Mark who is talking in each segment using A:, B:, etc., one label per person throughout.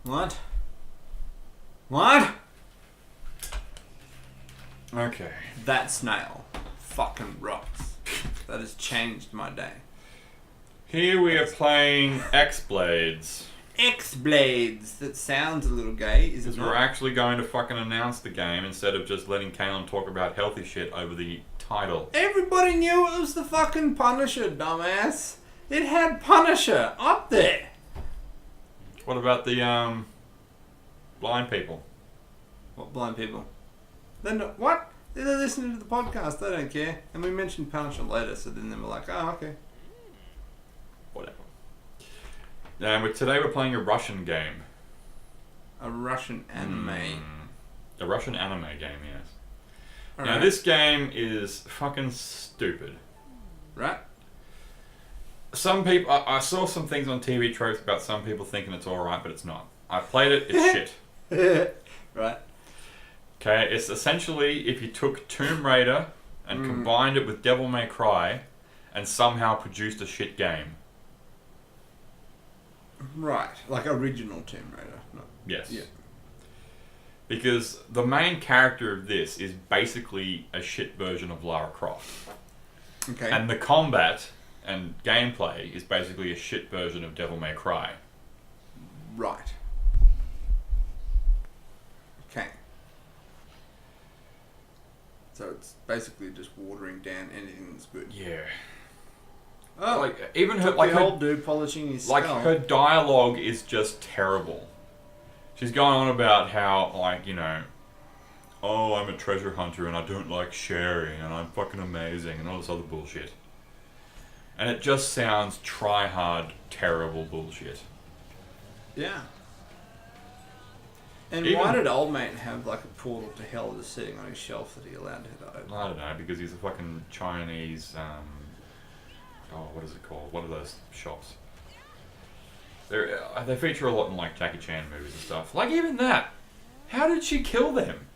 A: What? What?
B: Okay.
A: That snail fucking rocks. That has changed my day.
B: Here we are playing X-Blades.
A: X-Blades. That sounds a little gay, is it
B: Because we're actually going to fucking announce the game instead of just letting Kalen talk about healthy shit over the title.
A: Everybody knew it was the fucking Punisher, dumbass. It had Punisher up there.
B: What about the blind people?
A: What blind people? Then what? They're listening to the podcast. They don't care. And we mentioned Punisher later, so then they were like, "Oh, okay."
B: Whatever. And today we're playing a Russian game.
A: A Russian anime.
B: A Russian anime game, yes.
A: All
B: Now
A: right.
B: this game is fucking stupid.
A: Right?
B: Some people, I saw some things on TV tropes about some people thinking it's alright, but it's not. I played it, it's shit.
A: Right.
B: Okay, it's essentially if you took Tomb Raider and combined it with Devil May Cry and somehow produced a shit game.
A: Right. Like original Tomb Raider. No.
B: Yes.
A: Yeah.
B: Because the main character of this is basically a shit version of Lara Croft.
A: Okay.
B: And the combat and gameplay is basically a shit version of Devil May Cry.
A: Right. Okay. So it's basically just watering down anything that's good.
B: Yeah.
A: Oh,
B: Like even her,
A: took
B: like
A: the
B: her,
A: old dude polishing his
B: like
A: skull.
B: her dialogue is just terrible. She's going on about how, like, you know, oh, I'm a treasure hunter and I don't like sharing and I'm fucking amazing and all this other bullshit. And it just sounds try-hard, terrible bullshit.
A: Yeah. And
B: Even-
A: why did old mate have like a portal to hell just sitting on his shelf that he allowed her to open?
B: I don't know, because he's a fucking Chinese, what is it called? What are those shops? They feature a lot in, like, Jackie Chan movies and stuff. Like, even that. How did she kill them?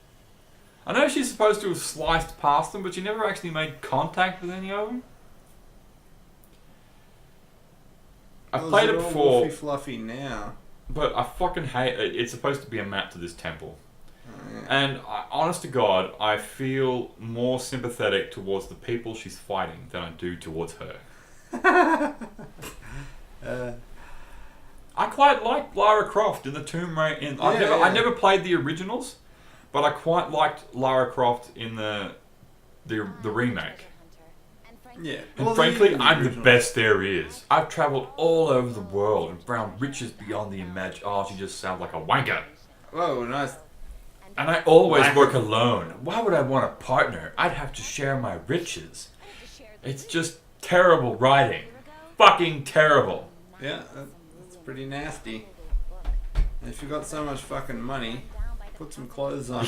B: I know she's supposed to have sliced past them, but she never actually made contact with any of them. I've played it before,
A: Woofy fluffy now.
B: but I fucking hate it. It's supposed to be a map to this temple.
A: Oh, yeah.
B: And, honest to God, I feel more sympathetic towards the people she's fighting than I do towards her. I quite like Lara Croft in the Tomb Raider. I never played the originals, but I quite liked Lara Croft in the remake.
A: Yeah.
B: And
A: Well,
B: frankly,
A: even the
B: I'm the
A: original.
B: best there is. I've travelled all over the world and found riches beyond the imagine. Oh, she just sounds like a wanker.
A: Whoa, nice.
B: And I always
A: Wanker.
B: work alone. Why would I want a partner? I'd have to share my riches. It's just terrible writing. Fucking terrible.
A: Yeah, that's pretty nasty. And if you got so much fucking money, put some clothes on.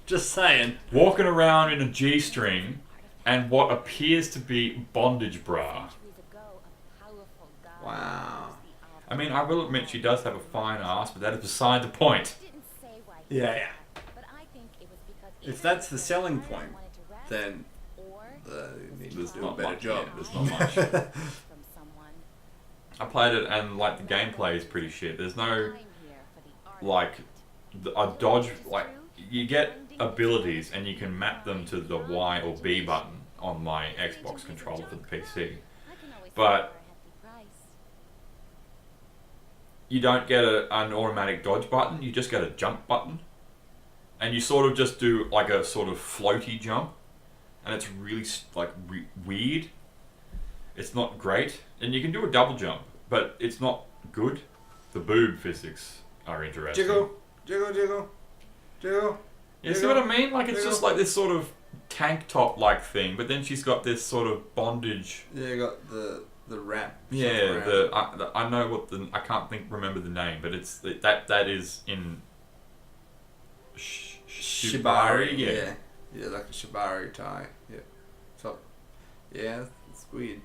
A: Just saying.
B: Walking around in a G-string and what appears to be bondage bra.
A: Wow.
B: I mean, I will admit she does have a fine ass, but that is beside the point.
A: Yeah. If that's the selling point, then you need to
B: There's
A: do a
B: not
A: better
B: much.
A: job.
B: Yeah, there's not much. I played it and, like, the gameplay is pretty shit. There's no, like, a dodge, like, you get abilities and you can map them to the Y or B button on my Xbox controller for the PC. But you don't get an automatic dodge button, you just get a jump button. And you sort of just do, like, a sort of floaty jump. And it's really, like, weird. It's not great. And you can do a double jump, but it's not good. The boob physics are interesting.
A: Jiggle, jiggle, jiggle, jiggle.
B: You see what I mean? Like, it's
A: Jiggle.
B: just like this sort of tank top like thing, but then she's got this sort of bondage.
A: Yeah, you got the wrap.
B: Yeah,
A: stuff around.
B: I know what I can't remember the name, but it's that is in Shibari. Yeah.
A: Yeah, like a shibari tie. Yeah. So, yeah, it's weird.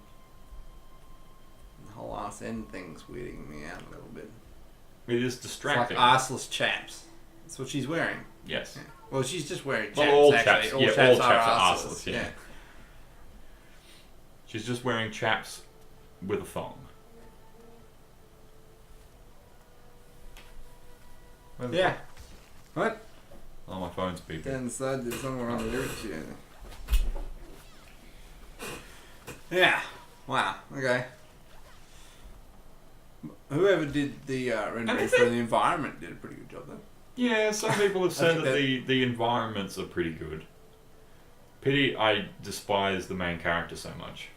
A: The whole ass end thing's weirding me out a little bit.
B: It is
A: It's like
B: distracting.
A: arseless chaps. That's what she's wearing.
B: Yes.
A: Yeah. Well, she's just wearing chaps.
B: Well, all
A: actually.
B: chaps.
A: All
B: Yeah,
A: chaps,
B: all chaps are
A: arseless.
B: arseless, yeah. She's just wearing chaps with a thong. Where's the
A: Yeah.
B: fuck?
A: What?
B: Oh, my phone's beeping.
A: Down the side, there's somewhere on the lyrics here. Yeah. Wow. Okay. Whoever did the rendering for the environment did a pretty good job, though.
B: Yeah, some people have said
A: think
B: that the environments are pretty good. Pity I despise the main character so much.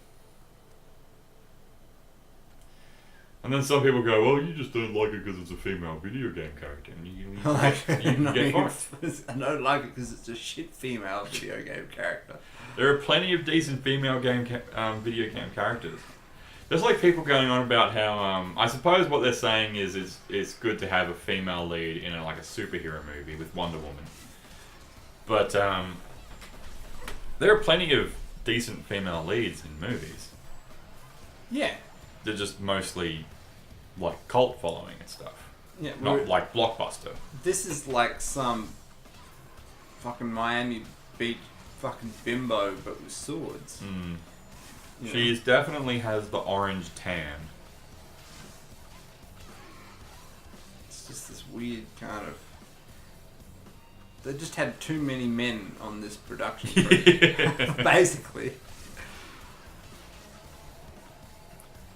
B: And then some people go, well, you just don't like it because it's a female video game character. And you can get fucked.
A: I don't like it because it's a shit female video game character.
B: There are plenty of decent female video game characters. There's like people going on about how I suppose what they're saying is it's good to have a female lead in like a superhero movie with Wonder Woman. But there are plenty of decent female leads in movies.
A: Yeah.
B: They're just mostly like cult following and stuff.
A: Yeah.
B: Not like blockbuster.
A: This is like some fucking Miami Beach fucking bimbo, but with swords.
B: Mm.
A: You know?
B: She definitely has the orange tan.
A: It's just this weird kind of. They just had too many men on this production crew, basically.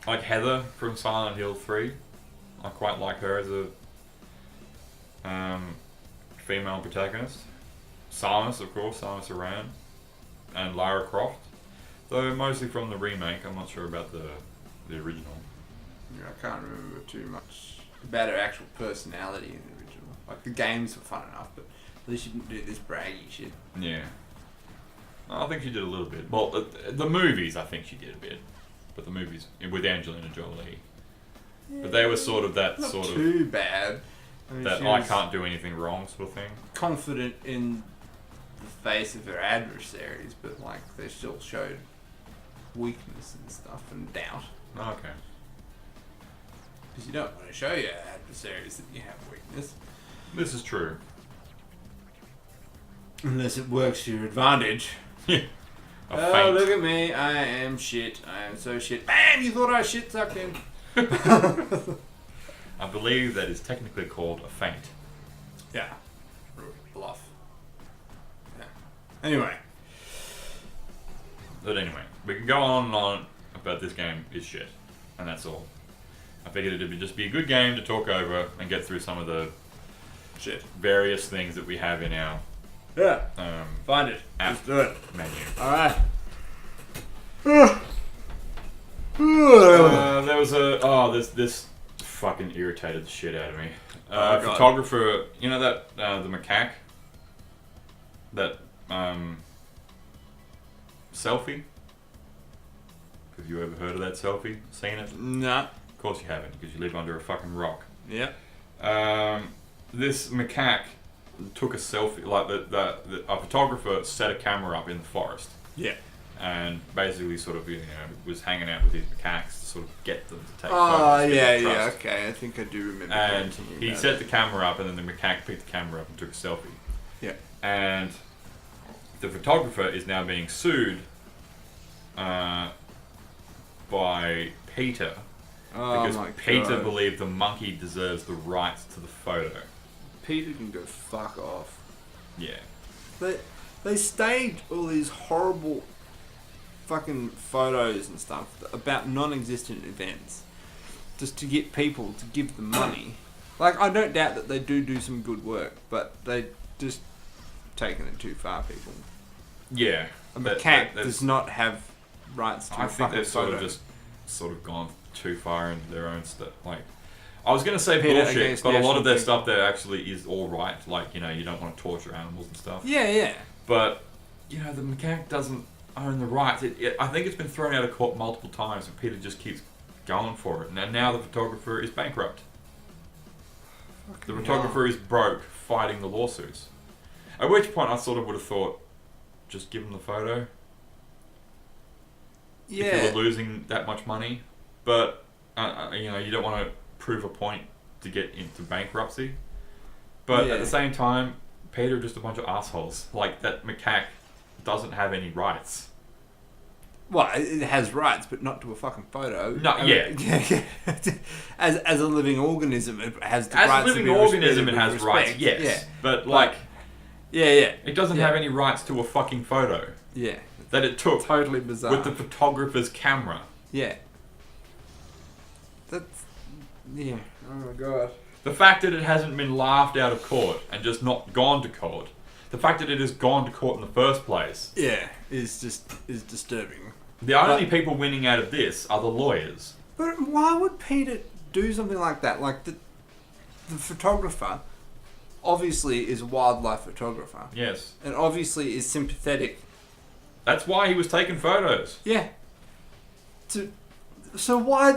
B: Like Heather from Silent Hill 3. I quite like her as a female protagonist. Samus, of course, Samus Aran. And Lara Croft. Though mostly from the remake, I'm not sure about the original.
A: Yeah, I can't remember too much about her actual personality in the original. Like, the games were fun enough, but at least you didn't do this braggy shit.
B: Yeah. I think she did a little bit. Well, the movies, I think she did a bit. But the movies with Angelina Jolie.
A: Yeah,
B: But they were sort of that
A: not
B: sort of...
A: too bad. I mean,
B: that
A: she
B: I
A: was
B: can't do anything wrong sort of thing.
A: confident in the face of her adversaries, but, like, they still showed weakness and stuff and doubt.
B: Oh, okay.
A: Because you don't want to show your adversaries that you have weakness.
B: This is true.
A: Unless it works to your advantage.
B: Yeah.
A: Oh,
B: Feint.
A: look at me. I am shit. I am so shit. Bam! You thought I was shit sucked in.
B: I believe that is technically called a feint.
A: Yeah. Bluff. Yeah. Anyway.
B: But anyway, we can go on and on about this game is shit. And that's all. I figured it would just be a good game to talk over and get through some of the
A: Shit.
B: various things that we have in our
A: Yeah. Find it.
B: app
A: Let's do it.
B: menu.
A: Alright.
B: There was a... this fucking irritated the shit out of me.
A: Oh, God.
B: Photographer, you know that, the macaque? That, selfie? Have you ever heard of that selfie? Seen it?
A: Nah.
B: Of course you haven't, because you live under a fucking rock.
A: Yep.
B: This macaque took a selfie, like a photographer set a camera up in the forest.
A: Yeah.
B: And basically sort of, was hanging out with these macaques to sort of get them to take
A: Oh,
B: photos.
A: yeah, okay. I think I do remember.
B: And
A: thinking
B: he
A: about
B: set
A: it.
B: the camera up, and then the macaque picked the camera up and took a selfie.
A: Yeah.
B: And the photographer is now being sued by Peter because
A: my
B: Peter
A: God.
B: believed the monkey deserves the rights to the photo.
A: Peter can go fuck off.
B: Yeah.
A: They staged all these horrible fucking photos and stuff about non-existent events just to get people to give them money. Like, I don't doubt that they do some good work, but they just taken it too far, people.
B: Yeah.
A: A macaque does not have rights to
B: I
A: a
B: think
A: fucking
B: they've
A: photo.
B: sort of gone too far into their own stuff. Like, I was going to say
A: Peter
B: bullshit,
A: against
B: but a lot
A: national
B: of their
A: people.
B: stuff there actually is all right. Like, you don't want to torture animals and stuff.
A: Yeah.
B: But, the macaque doesn't own the rights. I think it's been thrown out of court multiple times, and Peter just keeps going for it. And now the photographer is bankrupt. The photographer is broke, fighting the lawsuits. At which point I sort of would have thought, just give him the photo.
A: Yeah.
B: If you were losing that much money. But, you don't want to prove a point to get into bankruptcy. But at the same time, Peter are just a bunch of assholes. Like, that macaque doesn't have any rights.
A: Well, it has rights, but not to a fucking photo.
B: No,
A: I mean, yeah. As a living organism, it has the
B: As
A: rights
B: a living
A: to be
B: organism, it
A: respected
B: has
A: with
B: rights,
A: respect.
B: yes.
A: Yeah.
B: But, like,
A: Yeah.
B: it doesn't have any rights to a fucking photo
A: Yeah.
B: that it took
A: Totally bizarre.
B: with the photographer's camera.
A: Yeah. That's... Yeah. Oh my god.
B: The fact that it hasn't been laughed out of court and just not gone to court. The fact that it has gone to court in the first place.
A: Yeah, is disturbing.
B: The only people winning out of this are the lawyers.
A: But why would Peter do something like that? Like, the photographer obviously is a wildlife photographer.
B: Yes.
A: And obviously is sympathetic.
B: That's why he was taking photos.
A: Yeah. So why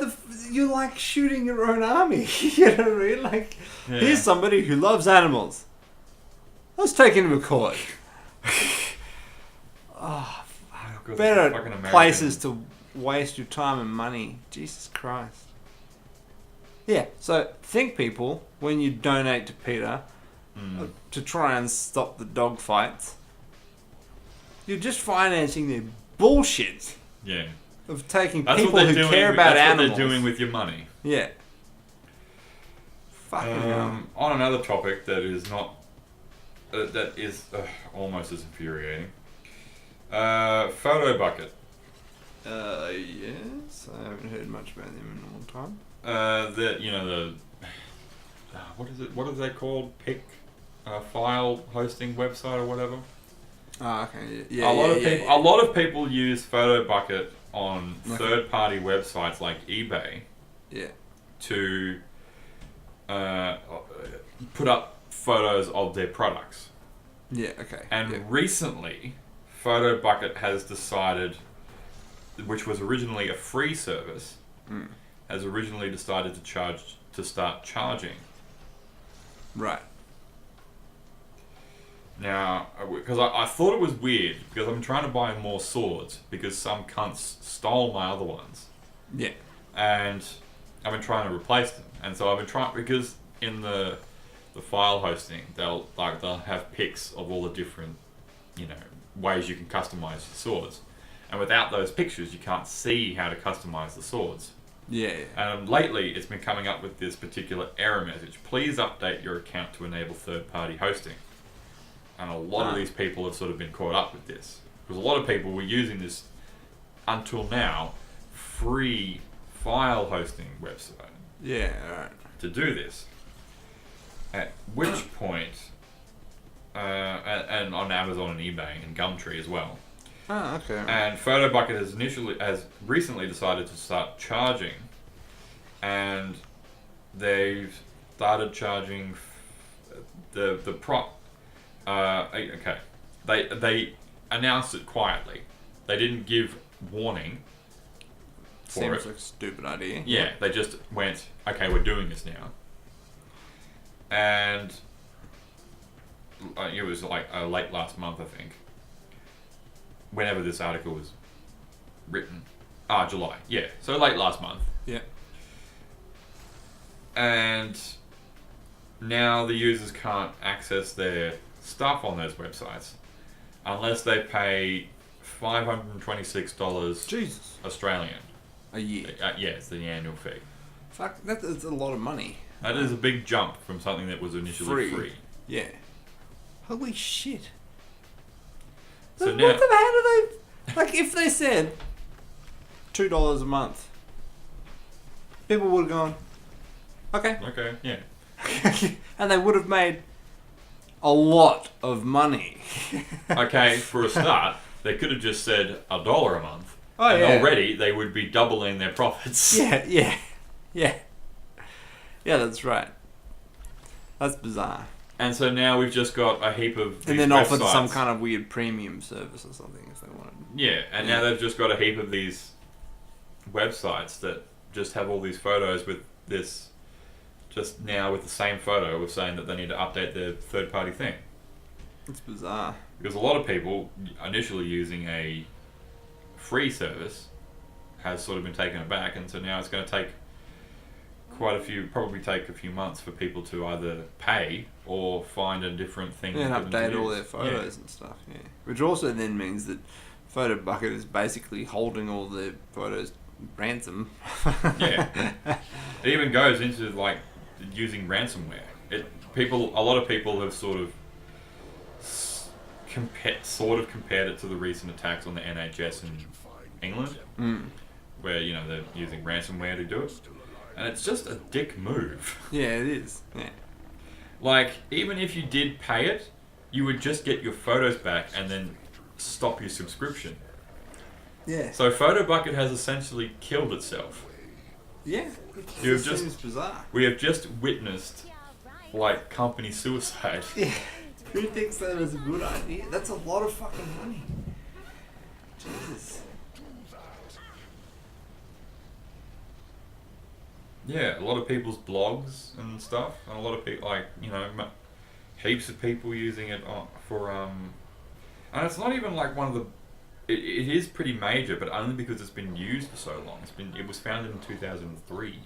A: you're like shooting your own army? You know what I mean? Like, here's somebody who loves animals. Let's take him to court. Oh,
B: God,
A: better
B: fucking American.
A: places to waste your time and money. Jesus Christ. Yeah, so think, people, when you donate to Peter to try and stop the dog fights, you're just financing their bullshit
B: Yeah.
A: of taking
B: That's
A: people
B: what they're
A: who
B: doing.
A: care about
B: that's
A: animals.
B: what they're doing with your money.
A: Yeah. Fucking hell.
B: On another topic that is not, that is almost as infuriating. Photo bucket.
A: Yes, I haven't heard much about them in a long time.
B: What is it? What are they called? File hosting website or whatever.
A: Oh, okay. Yeah.
B: A lot of people use Photo Bucket on
A: Okay.
B: third-party websites like eBay.
A: Yeah.
B: To put up photos of their products.
A: Yeah. Okay.
B: And recently, Photo Bucket has decided, which was originally a free service, has originally decided to start charging.
A: Right.
B: Now, because I thought it was weird, because I'm trying to buy more swords, because some cunts stole my other ones.
A: Yeah.
B: And I've been trying to replace them. And so I've been trying, because in the file hosting, they'll have pics of all the different, ways you can customize your swords. And without those pictures, you can't see how to customize the swords.
A: Yeah.
B: And lately, it's been coming up with this particular error message. Please update your account to enable third-party hosting. And a lot of these people have sort of been caught up with this. Because a lot of people were using this, until now, free file hosting website.
A: Yeah, alright.
B: To do this. At which point, and on Amazon and eBay and Gumtree as well.
A: Oh, okay.
B: And PhotoBucket has recently decided to start charging, and they've started charging the prop. Okay, they announced it quietly. They didn't give warning.
A: Seems like a stupid idea.
B: Yeah, they just went, okay, we're doing this now. And it was like late last month, I think. Whenever this article was written. July. Yeah, so late last month.
A: Yeah.
B: And now the users can't access their stuff on those websites unless they pay $526
A: Jesus.
B: Australian.
A: A year.
B: Yeah, it's the annual fee.
A: Fuck, that is a lot of money.
B: That is a big jump from something that was initially free.
A: Yeah. Holy shit.
B: So
A: What
B: now,
A: the hell do they... Like, if they said $2 a month, people would have gone, okay.
B: okay, yeah.
A: And they would have made a lot of money.
B: Okay, for a start, they could have just said $1 a month.
A: Oh,
B: and
A: yeah.
B: already they would be doubling their profits.
A: Yeah. Yeah, that's right. That's bizarre.
B: And so now we've just got a heap of these
A: And then
B: websites.
A: offered some kind of weird premium service or something if they wanted.
B: Yeah, and now they've just got a heap of these websites that just have all these photos with this, just now with the same photo of saying that they need to update their third-party thing.
A: It's bizarre.
B: Because a lot of people initially using a free service has sort of been taken aback, and so now it's going to take probably take a few months for people to either pay or find a different thing.
A: And
B: for them to
A: update all
B: use.
A: their photos and stuff, yeah. Which also then means that Photo Bucket is basically holding all the photos ransom.
B: Yeah. It even goes into like using ransomware. A lot of people have sort of compared it to the recent attacks on the NHS in England, where they're using ransomware to do it, and it's just a dick move.
A: Yeah, it is. Yeah.
B: Like, even if you did pay it, you would just get your photos back and then stop your subscription.
A: Yeah.
B: So Photo Bucket has essentially killed itself.
A: Yeah.
B: It
A: seems bizarre.
B: We have just witnessed like company suicide.
A: Yeah. Who thinks that is a good idea? That's a lot of fucking money. Jesus.
B: Yeah, a lot of people's blogs and stuff, and a lot of people, like, heaps of people using it for, and it's not even like one of the, it is pretty major, but only because it's been used for so long. It was founded in 2003.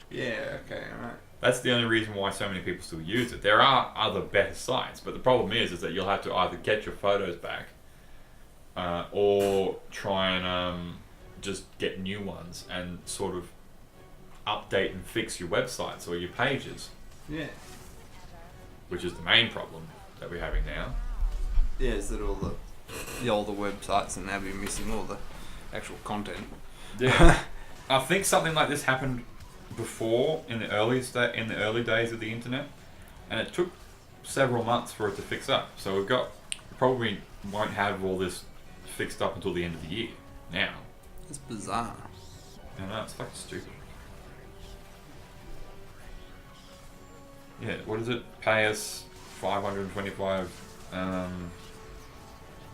A: Yeah, okay, alright.
B: That's the only reason why so many people still use it. There are other better sites, but the problem is that you'll have to either get your photos back, or try and just get new ones and sort of update and fix your websites or your pages.
A: Yeah.
B: Which is the main problem that we're having now.
A: Yeah, is that all the older websites and now be missing all the actual content.
B: Yeah. I think something like this happened before in the early days of the internet, and it took several months for it to fix up. So probably won't have all this fixed up until the end of the year. Now.
A: It's bizarre.
B: I know, it's fucking stupid. Yeah, what is it? Pay us 525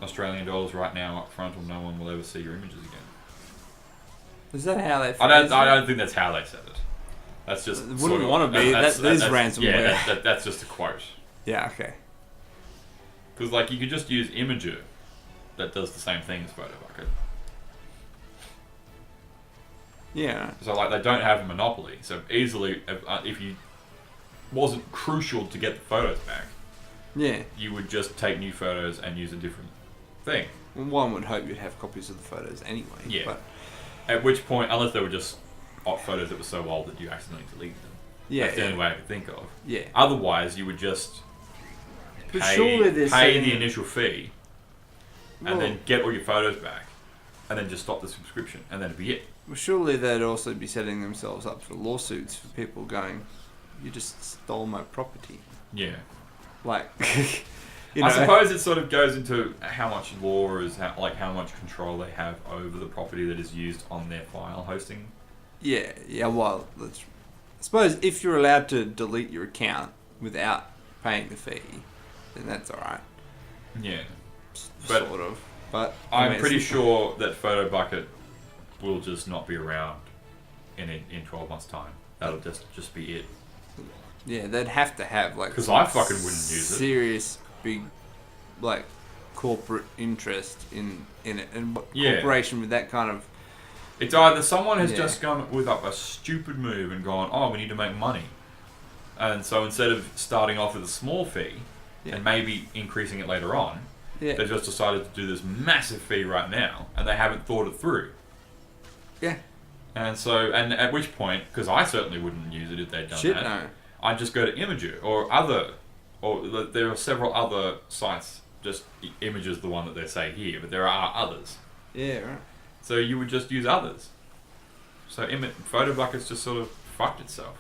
B: Australian dollars right now up front, or no one will ever see your images again.
A: Is that how they?
B: I don't think that's how they said it. That's just.
A: It wouldn't want to be. That is ransomware.
B: Yeah, that's just a quote.
A: Yeah. Okay.
B: Because you could just use Imager, that does the same thing as Photo Bucket.
A: Yeah.
B: So they don't have a monopoly. So easily, if you wasn't crucial to get the photos back,
A: yeah,
B: you would just take new photos and use a different thing.
A: Well, one would hope you'd have copies of the photos anyway.
B: Yeah.
A: But
B: at which point, unless they were just photos that were so old that you accidentally deleted them.
A: Yeah.
B: That's the only way I could think of.
A: Yeah.
B: Otherwise, you would just pay the initial fee, and then get all your photos back, and then just stop the subscription, and then it'd be it.
A: Well, surely they'd also be setting themselves up for lawsuits for people going, "You just stole my property."
B: Yeah.
A: Like,
B: I suppose it sort of goes into how much law is, how much control they have over the property that is used on their file hosting.
A: Yeah. Well, I suppose if you're allowed to delete your account without paying the fee, then that's all right.
B: Yeah.
A: Sort of. But
B: I'm pretty sure that Photo Bucket will just not be around in 12 months' time. That'll just be it.
A: Yeah, they'd have to have
B: because I fucking wouldn't use it.
A: Serious big, corporate interest in it, and what
B: Yeah.
A: corporation with that kind of.
B: It's either someone has just gone with up a stupid move and gone, oh, we need to make money, and so instead of starting off with a small fee and maybe increasing it later on, they've just decided to do this massive fee right now, and they haven't thought it through.
A: Yeah.
B: And so, and at which point, because I certainly wouldn't use it if they'd done that.
A: No.
B: I'd just go to Imager or there are several other sites. Just Imager's the one that they say here, but there are others.
A: Yeah, right.
B: So you would just use others. So Photo Bucket's just sort of fucked itself.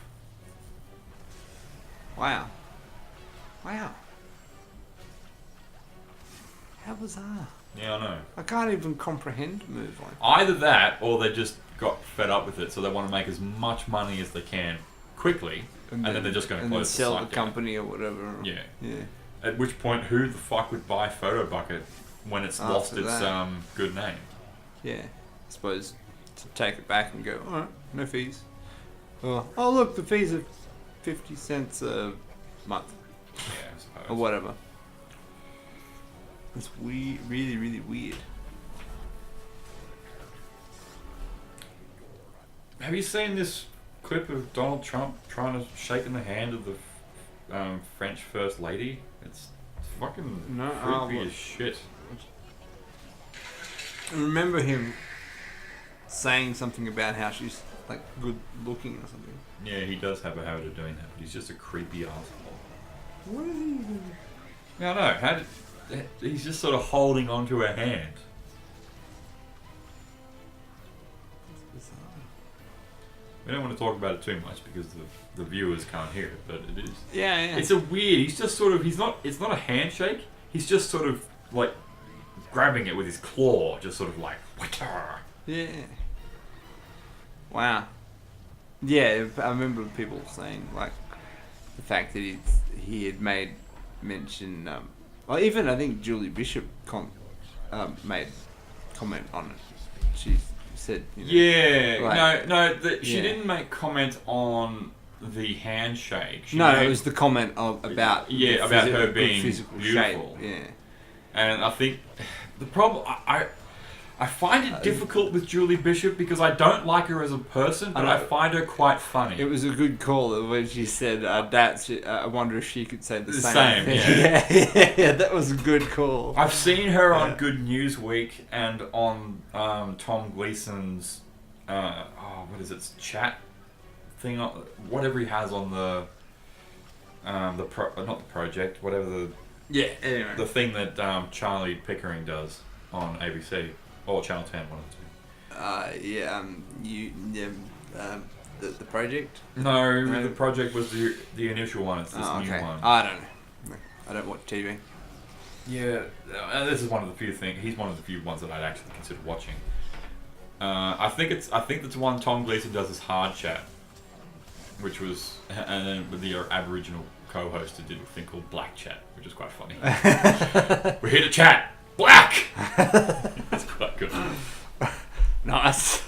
A: Wow. How bizarre.
B: Yeah, I know.
A: I can't even comprehend a move like that.
B: Either that, or they just got fed up with it, so they want to make as much money as they can quickly, and then they're just going to close the
A: sell
B: site
A: the
B: down.
A: company or whatever.
B: Yeah.
A: Yeah.
B: At which point, who the fuck would buy Photo Bucket when it's lost
A: After
B: its
A: that.
B: good name?
A: Yeah. I suppose to take it back and go, alright, no fees. Oh look, the fees are 50 cents a month.
B: Yeah, I suppose.
A: Or whatever. It's weird, really, really weird.
B: Have you seen this clip of Donald Trump trying to shake in the hand of the French First Lady? It's fucking creepy as shit.
A: I remember him saying something about how she's like good looking or something.
B: Yeah, he does have a habit of doing that, but he's just a creepy asshole.
A: What is he doing?
B: Yeah, I know. He's just sort of holding onto her hand. We don't want to talk about it too much because the viewers can't hear it, but it is.
A: Yeah, yeah.
B: It's a weird. He's just sort of. He's not. It's not a handshake. He's just sort of like grabbing it with his claw, just sort of like.
A: Yeah. Wow. Yeah, I remember people saying like the fact that he had made mention. Well, even I think Julie Bishop made comment on it. She said, you know,
B: yeah,
A: like,
B: she didn't make comment on the handshake.
A: It was the comment about
B: about her being
A: physical
B: beautiful.
A: shape. Yeah.
B: And I think the problem I find it difficult with Julie Bishop because I don't like her as a person, but I find her quite funny.
A: It was a good call when she said, I wonder if she could say the same thing.
B: Yeah.
A: Yeah, that was a good call.
B: I've seen her on Good News Week and on Tom Gleason's, what is it, chat thing, whatever he has on not the project, whatever
A: anyway.
B: the thing that Charlie Pickering does on ABC. Or Channel 10, one of the two.
A: The project?
B: No, the project was the initial one. It's this new one.
A: I don't know. I don't watch TV.
B: Yeah, this is one of the few things. He's one of the few ones that I'd actually consider watching. I think that's the one Tom Gleason does, is Hard Chat, which was, and then with the Aboriginal co-host who did a thing called Black Chat, which is quite funny. We're here to chat. Black. It's quite good.
A: Nice.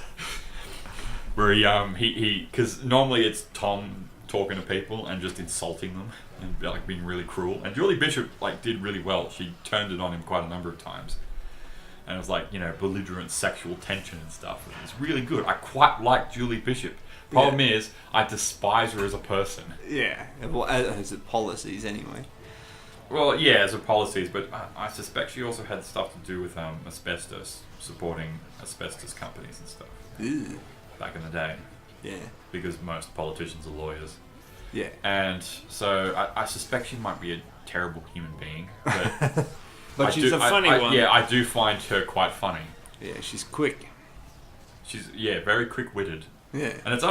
B: Where he because normally it's Tom talking to people and just insulting them and like being really cruel. And Julie Bishop like did really well. She turned it on him quite a number of times, and it was like, you know, belligerent sexual tension and stuff. It's really good. I quite like Julie Bishop. Problem is, I despise her as a person.
A: Yeah. Well, as it policies anyway.
B: Well, yeah, as a policies, but I suspect she also had stuff to do with asbestos, supporting asbestos companies and stuff.
A: Ew.
B: Back in the day.
A: Yeah.
B: Because most politicians are lawyers.
A: Yeah.
B: And so I suspect she might be a terrible human being. But,
A: but she's a funny one.
B: Yeah, I do find her quite funny.
A: Yeah, she's quick.
B: She's, very quick-witted.
A: Yeah.
B: And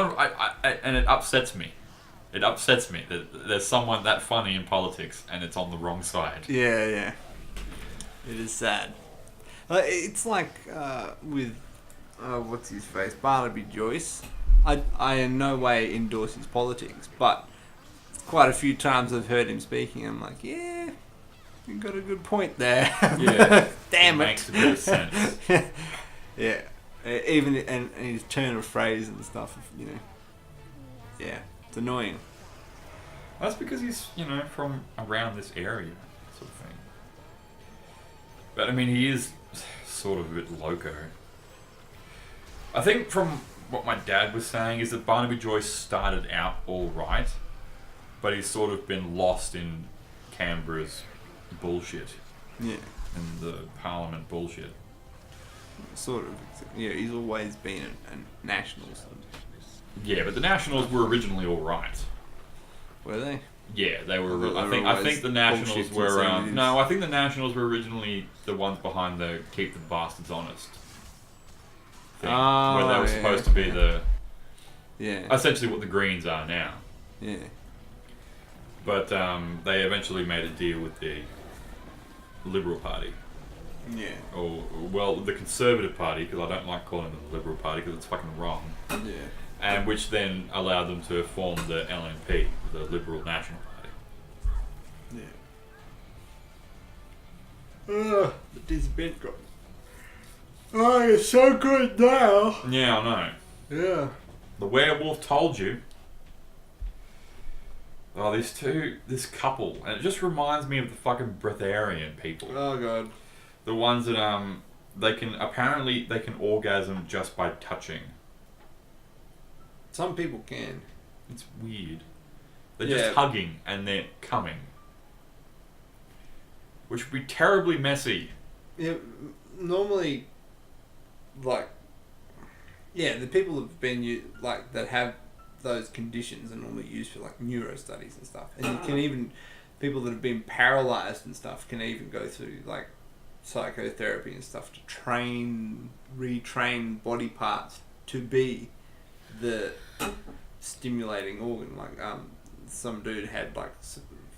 B: and it upsets me. It upsets me that there's someone that funny in politics and it's on the wrong side.
A: Yeah, yeah. It is sad. It's like with what's his face, Barnaby Joyce. I in no way endorse his politics, but quite a few times I've heard him speaking. I'm like, yeah, you got a good point there.
B: Yeah,
A: damn it.
B: Makes a bit of sense.
A: Yeah, even and his turn of phrase and stuff. You know, yeah. It's annoying.
B: That's because he's, from around this area, sort of thing. But I mean, he is sort of a bit loco. I think from what my dad was saying is that Barnaby Joyce started out all right, but he's sort of been lost in Canberra's bullshit.
A: Yeah.
B: And the Parliament bullshit.
A: Sort of. Yeah, he's always been a Nationals.
B: Yeah, but the Nationals were originally all right.
A: Were they?
B: Yeah, they were. I think the Nationals were. No, I think the Nationals were originally the ones behind the "Keep the Bastards Honest" thing, where they were supposed to be essentially what the Greens are now.
A: Yeah.
B: But they eventually made a deal with the Liberal Party.
A: Yeah.
B: Or the Conservative Party, because I don't like calling them the Liberal Party because it's fucking wrong.
A: Yeah.
B: And which then allowed them to form the LNP, the Liberal National Party.
A: Yeah. This bit got. Oh, it's so good now.
B: Yeah, I know.
A: Yeah.
B: The werewolf told you. Oh, this couple, and it just reminds me of the fucking breatharian people.
A: Oh god.
B: The ones that they can orgasm just by touching.
A: Some people can.
B: It's weird. They're just hugging and they're coming. Which would be terribly messy.
A: Yeah, normally like, yeah, the people have been like that have those conditions are normally used for like neuro studies and stuff, and you can even people that have been paralyzed and stuff can even go through like psychotherapy and stuff to retrain body parts to be the stimulating organ. Like some dude had like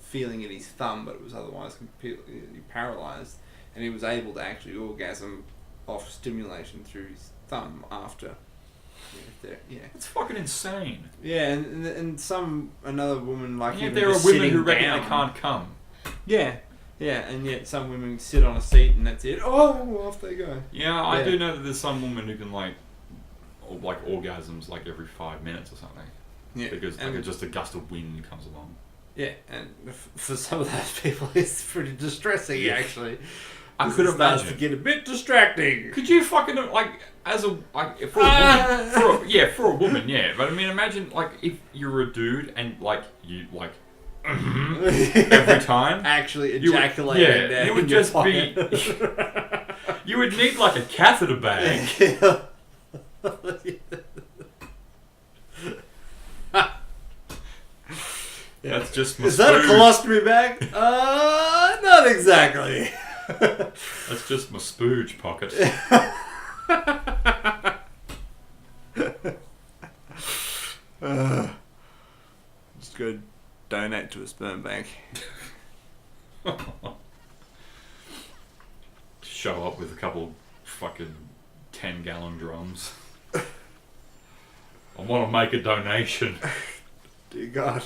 A: feeling in his thumb, but it was otherwise completely paralyzed, and he was able to actually orgasm off stimulation through his thumb after. Yeah,
B: It's fucking insane.
A: Yeah, and another woman like
B: Yeah,
A: even
B: there are
A: just
B: women
A: sitting
B: who reckon
A: down.
B: they can't come.
A: Yeah, and yet some women sit on a seat and that's it. Oh, off they go.
B: Yeah, I do know that there's some women who can like orgasms like every 5 minutes or something.
A: Yeah,
B: Because like just a gust of wind comes along.
A: Yeah, and for some of those people, it's pretty distressing actually.
B: I could
A: starts
B: imagine.
A: to get a bit distracting.
B: Could you fucking like as a like for a woman, yeah. But I mean, imagine like if you're a dude and like you like every time
A: actually ejaculating.
B: It would just be. You would need like a catheter bag. That's just my
A: Is that a
B: spooge.
A: colostomy bag? Not exactly.
B: That's just my spooge pocket.
A: Just go donate to a sperm bank.
B: Show up with a couple fucking 10-gallon drums. I want to make a donation.
A: Dear God.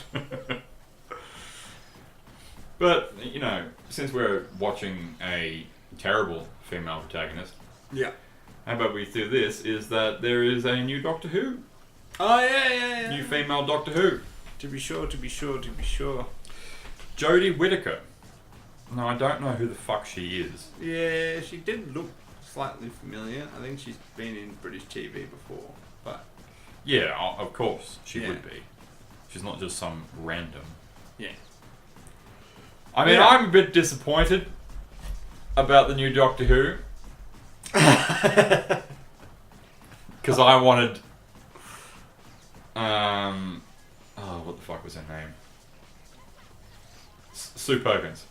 B: But, you know, since we're watching a terrible female protagonist,
A: Yeah.
B: how about we do this, is that there is a new Doctor Who.
A: Oh, yeah.
B: New female Doctor Who.
A: To be sure.
B: Jodie Whittaker. No, I don't know who the fuck she is.
A: Yeah, she did look slightly familiar. I think she's been in British TV before, but...
B: Yeah, of course, she
A: Yeah.
B: would be. She's not just some random.
A: Yeah.
B: I mean,
A: Yeah.
B: I'm a bit disappointed about the new Doctor Who. Because I wanted... what the fuck was her name? Sue Perkins.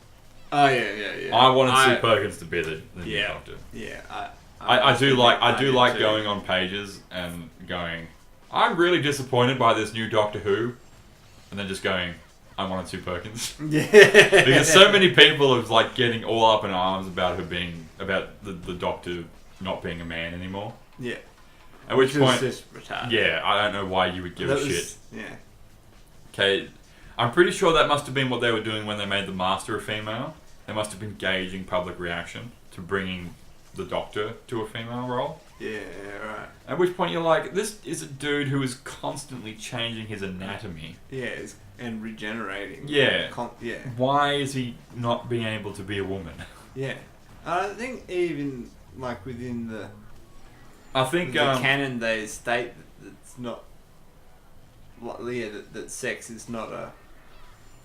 A: Oh, yeah.
B: I wanted Sue Perkins to be the new
A: Yeah.
B: Doctor.
A: Yeah,
B: I do like
A: too.
B: going on pages and going, I'm really disappointed by this new Doctor Who, and then just going, I wanted Sue Perkins.
A: Yeah.
B: Because so many people are like getting all up in arms about her being the Doctor not being a man anymore.
A: Yeah.
B: At which
A: was
B: point,
A: just retarded.
B: yeah, I don't know why you would give a shit.
A: Yeah.
B: Okay, I'm pretty sure that must have been what they were doing when they made the Master a female. They must have been gauging public reaction to bringing the Doctor to a female role.
A: Yeah, right.
B: At which point you're like, this is a dude who is constantly changing his anatomy.
A: Yeah, and regenerating.
B: Yeah.
A: Yeah.
B: Why is he not being able to be a woman?
A: Yeah. I think even like within the
B: I think
A: canon they state that it's not. Yeah, that sex is not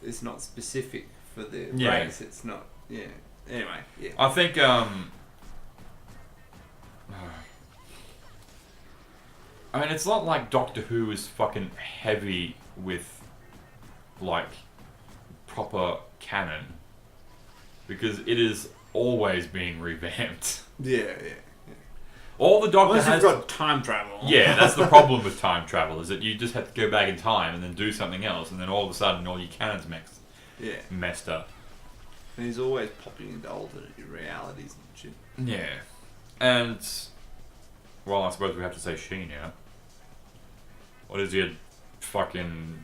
A: it's not specific for the race. It's not. Yeah. Anyway. Yeah.
B: I think I mean, it's not like Doctor Who is fucking heavy with like proper canon, because it is always being revamped.
A: Yeah.
B: All the Doctor
A: Unless
B: has.
A: you've got time travel.
B: Yeah, that's the problem with time travel, is that you just have to go back in time and then do something else, and then all of a sudden all your canon's messed up.
A: And he's always popping into alternate realities and shit.
B: Yeah. And, well, I suppose we have to say she now. What is your fucking...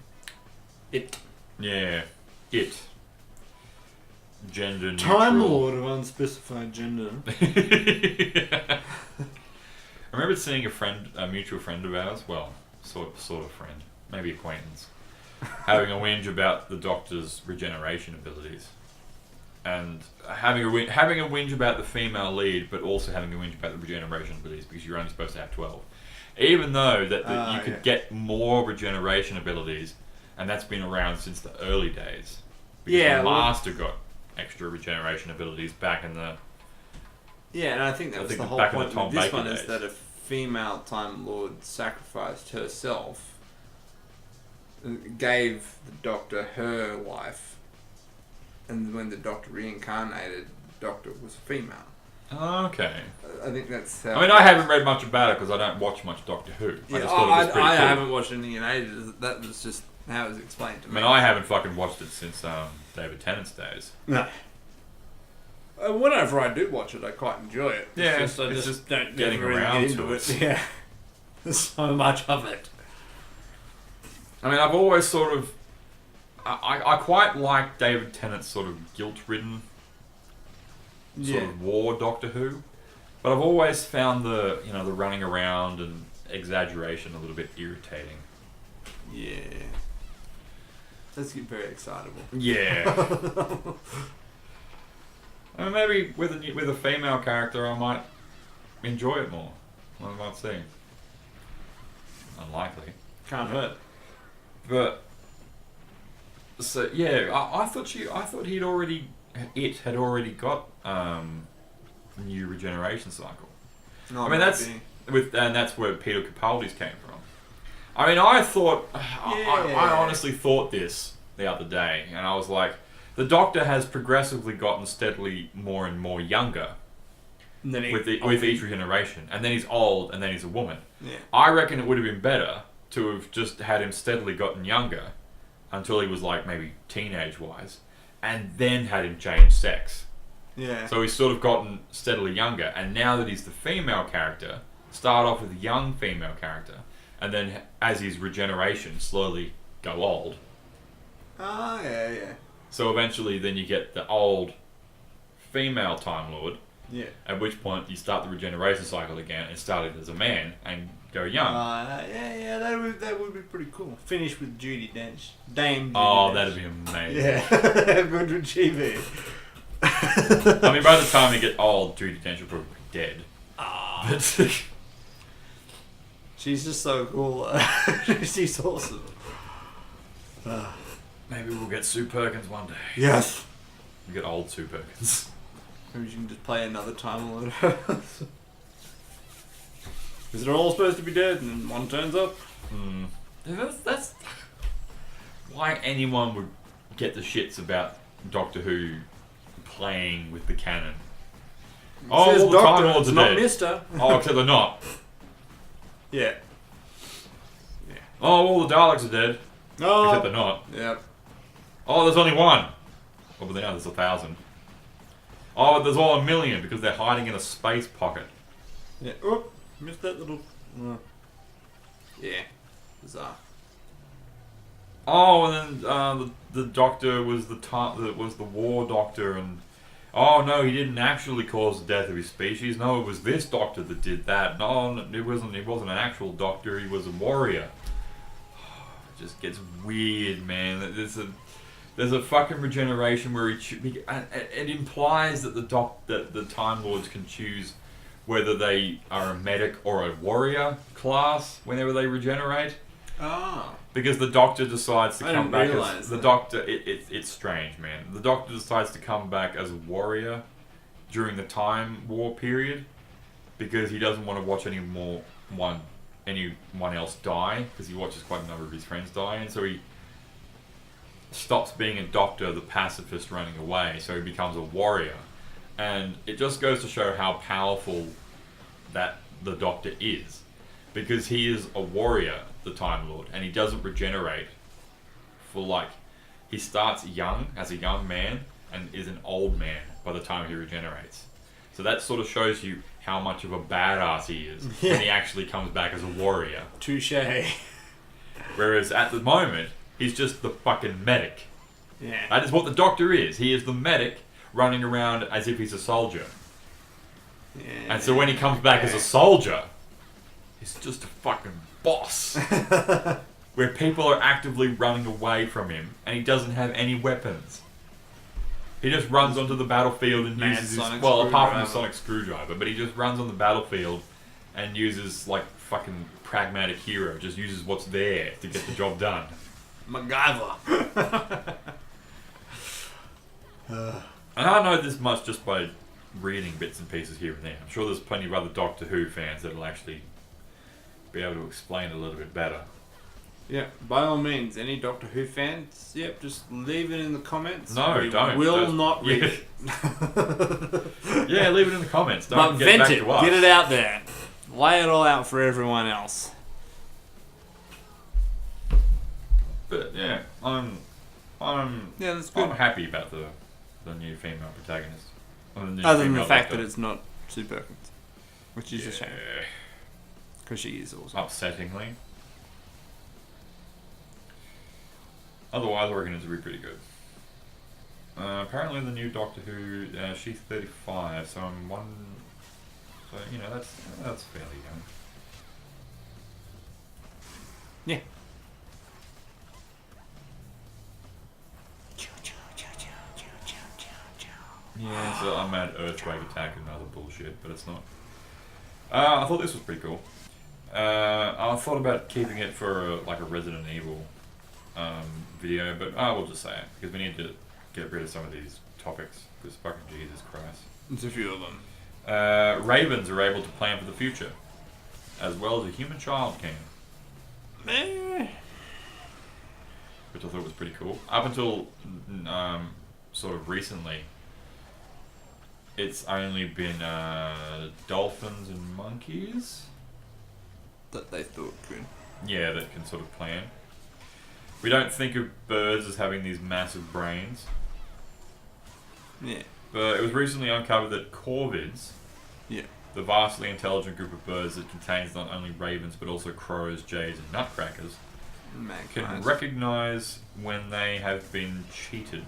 A: It.
B: Yeah. It. Gender neutral.
A: Time Lord of unspecified gender.
B: I remember seeing a mutual friend of ours, well, sort of friend, maybe acquaintance, having a whinge about the Doctor's regeneration abilities. And having a whinge about the female lead, but also having a whinge about the regeneration abilities, because you're only supposed to have 12. Even though that you could get more regeneration abilities, and that's been around since the early days. Because the Master got extra regeneration abilities back in the
A: Yeah, and I think that was the whole
B: back in the
A: point
B: Tom
A: with this
B: Baker
A: one is
B: days.
A: that a female Time Lord sacrificed herself, gave the Doctor her life, and when the Doctor reincarnated, the Doctor was female.
B: Okay.
A: I think that's how...
B: I mean, I haven't read much about it because I don't watch much Doctor Who.
A: Yeah,
B: I just thought it was pretty
A: I
B: cool.
A: haven't watched anything in ages. That was just how it was explained to
B: I
A: me.
B: mean, I haven't fucking watched it since David Tennant's days.
A: No. Whenever I do watch it, I quite enjoy it.
B: Yeah,
A: I just
B: just
A: don't
B: getting
A: never really
B: around
A: get into
B: to
A: it.
B: it.
A: Yeah, there's so much of it.
B: I mean, I've always sort of... I quite like David Tennant's sort of guilt-ridden sort of war Doctor Who. But I've always found the running around and exaggeration a little bit irritating.
A: Yeah. Let's get very excitable.
B: Yeah. I mean, maybe with a female character, I might enjoy it more. I might see. Unlikely.
A: Can't hurt.
B: But so yeah, I thought it had already got a new regeneration cycle.
A: No,
B: I mean that's where Peter Capaldi's came from. I mean, I thought I honestly thought this the other day, and I was like, the Doctor has progressively gotten steadily more and more younger with each regeneration, and then he's old, and then he's a woman.
A: Yeah.
B: I reckon it would have been better to have just had him steadily gotten younger until he was like maybe teenage-wise, and then had him change sex.
A: Yeah.
B: So he's sort of gotten steadily younger, and now that he's the female character, start off with a young female character, and then as his regeneration slowly go old.
A: Ah, yeah.
B: So eventually then you get the old female Time Lord,
A: Yeah.
B: at which point you start the regeneration cycle again and start it as a man and go young.
A: Yeah, that would be pretty cool. Finish with Judi Dench. Dame Judi
B: Oh,
A: Dench.
B: that'd be amazing.
A: Yeah. Good with TV.
B: I mean, by the time you get old, Judi Dench will probably be dead. But
A: She's just so cool. She's awesome.
B: maybe we'll get Sue Perkins one day.
A: Yes.
B: We'll get old Sue Perkins.
A: Maybe you can just play another Time Lord. Because they're all supposed to be dead and then one turns up.
B: That's why anyone would get the shits about Doctor Who playing with the canon. Oh,
A: Says
B: all the
A: Doctor,
B: Time Lords
A: it's
B: are
A: not
B: dead.
A: Mister.
B: Oh, except they're not.
A: Yeah.
B: Oh, all the Daleks are dead.
A: Oh.
B: Except they're not.
A: Yep.
B: Oh, there's only one. Oh, but now there's 1,000. Oh, but there's all 1,000,000 because they're hiding in a space pocket.
A: Yeah. Oh, missed that little. Yeah. Bizarre.
B: Oh, and then the Doctor was the War Doctor, and oh no, he didn't actually cause the death of his species. No, it was this Doctor that did that. No, it wasn't. He wasn't an actual Doctor. He was a warrior. It just gets weird, man. There's a fucking regeneration where it implies that the Time Lords can choose whether they are a medic or a warrior class whenever they regenerate.
A: Ah.
B: Because the Doctor decides to
A: I
B: come
A: didn't
B: back
A: realise
B: as the
A: that.
B: Doctor. It's strange, man. The Doctor decides to come back as a warrior during the Time War period because he doesn't want to watch anyone else die, because he watches quite a number of his friends die, and so he stops being a Doctor, the pacifist running away, so he becomes a warrior. And it just goes to show how powerful that the Doctor is, because he is a warrior, the Time Lord, and he doesn't regenerate for he starts young as a young man and is an old man by the time he regenerates. So that sort of shows you how much of a badass he is when he actually comes back as a warrior.
A: Touche.
B: Whereas at the moment, he's just the fucking medic.
A: Yeah.
B: That is what the Doctor is. He is the medic running around as if he's a soldier.
A: Yeah.
B: And so when he comes back as a soldier, he's just a fucking boss. Where people are actively running away from him and he doesn't have any weapons. He just runs onto the battlefield and
A: Mad
B: uses
A: sonic
B: apart from the
A: screwdriver.
B: sonic screwdriver, but he just runs on the battlefield and uses fucking pragmatic hero, just uses what's there to get the job done.
A: MacGyver.
B: And I know this much just by reading bits and pieces here and there. I'm sure there's plenty of other Doctor Who fans that'll actually be able to explain it a little bit better.
A: Yeah, by all means, any Doctor Who fans, yep, just leave it in the comments.
B: No,
A: we
B: don't.
A: Will not read it.
B: Yeah, leave it in the comments. Don't
A: But
B: get
A: vent
B: back
A: it.
B: to us.
A: Get it out there. Lay it all out for everyone else.
B: But yeah, I'm
A: Yeah, that's good.
B: I'm happy about the new female protagonist. Or the new
A: Other than the
B: female
A: fact
B: Doctor.
A: that it's not Sue Perkins, which is a shame because she is awesome.
B: Upsettingly. Otherwise, I reckon it's really pretty good. Apparently, the new Doctor Who, she's 35, so I'm one. So you know that's fairly young.
A: Yeah.
B: Yeah, so I'm at Earthquake Attack and other bullshit, but it's not. I thought this was pretty cool. I thought about keeping it for like a Resident Evil video, but I will just say it because we need to get rid of some of these topics. Because fucking Jesus Christ.
A: There's a few of them.
B: Ravens are able to plan for the future, as well as a human child can, which I thought was pretty cool. Up until sort of recently, it's only been dolphins and monkeys.
A: That they thought could.
B: Yeah, that can sort of plan. We don't think of birds as having these massive brains.
A: Yeah.
B: But it was recently uncovered that corvids,
A: Yeah.
B: the vastly intelligent group of birds that contains not only ravens but also crows, jays, and nutcrackers, can
A: Magpies.
B: recognize when they have been cheated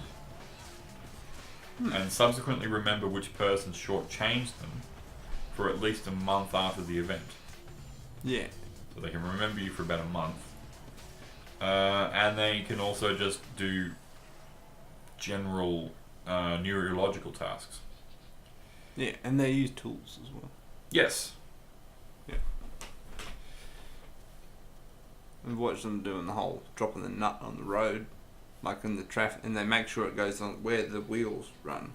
B: and subsequently remember which person shortchanged them for at least a month after the event.
A: Yeah.
B: So they can remember you for about a month. And they can also just do general neurological tasks.
A: Yeah, and they use tools as well.
B: Yes.
A: Yeah. We've watched them doing the whole dropping the nut on the road, like in the traffic, and they make sure it goes on where the wheels run.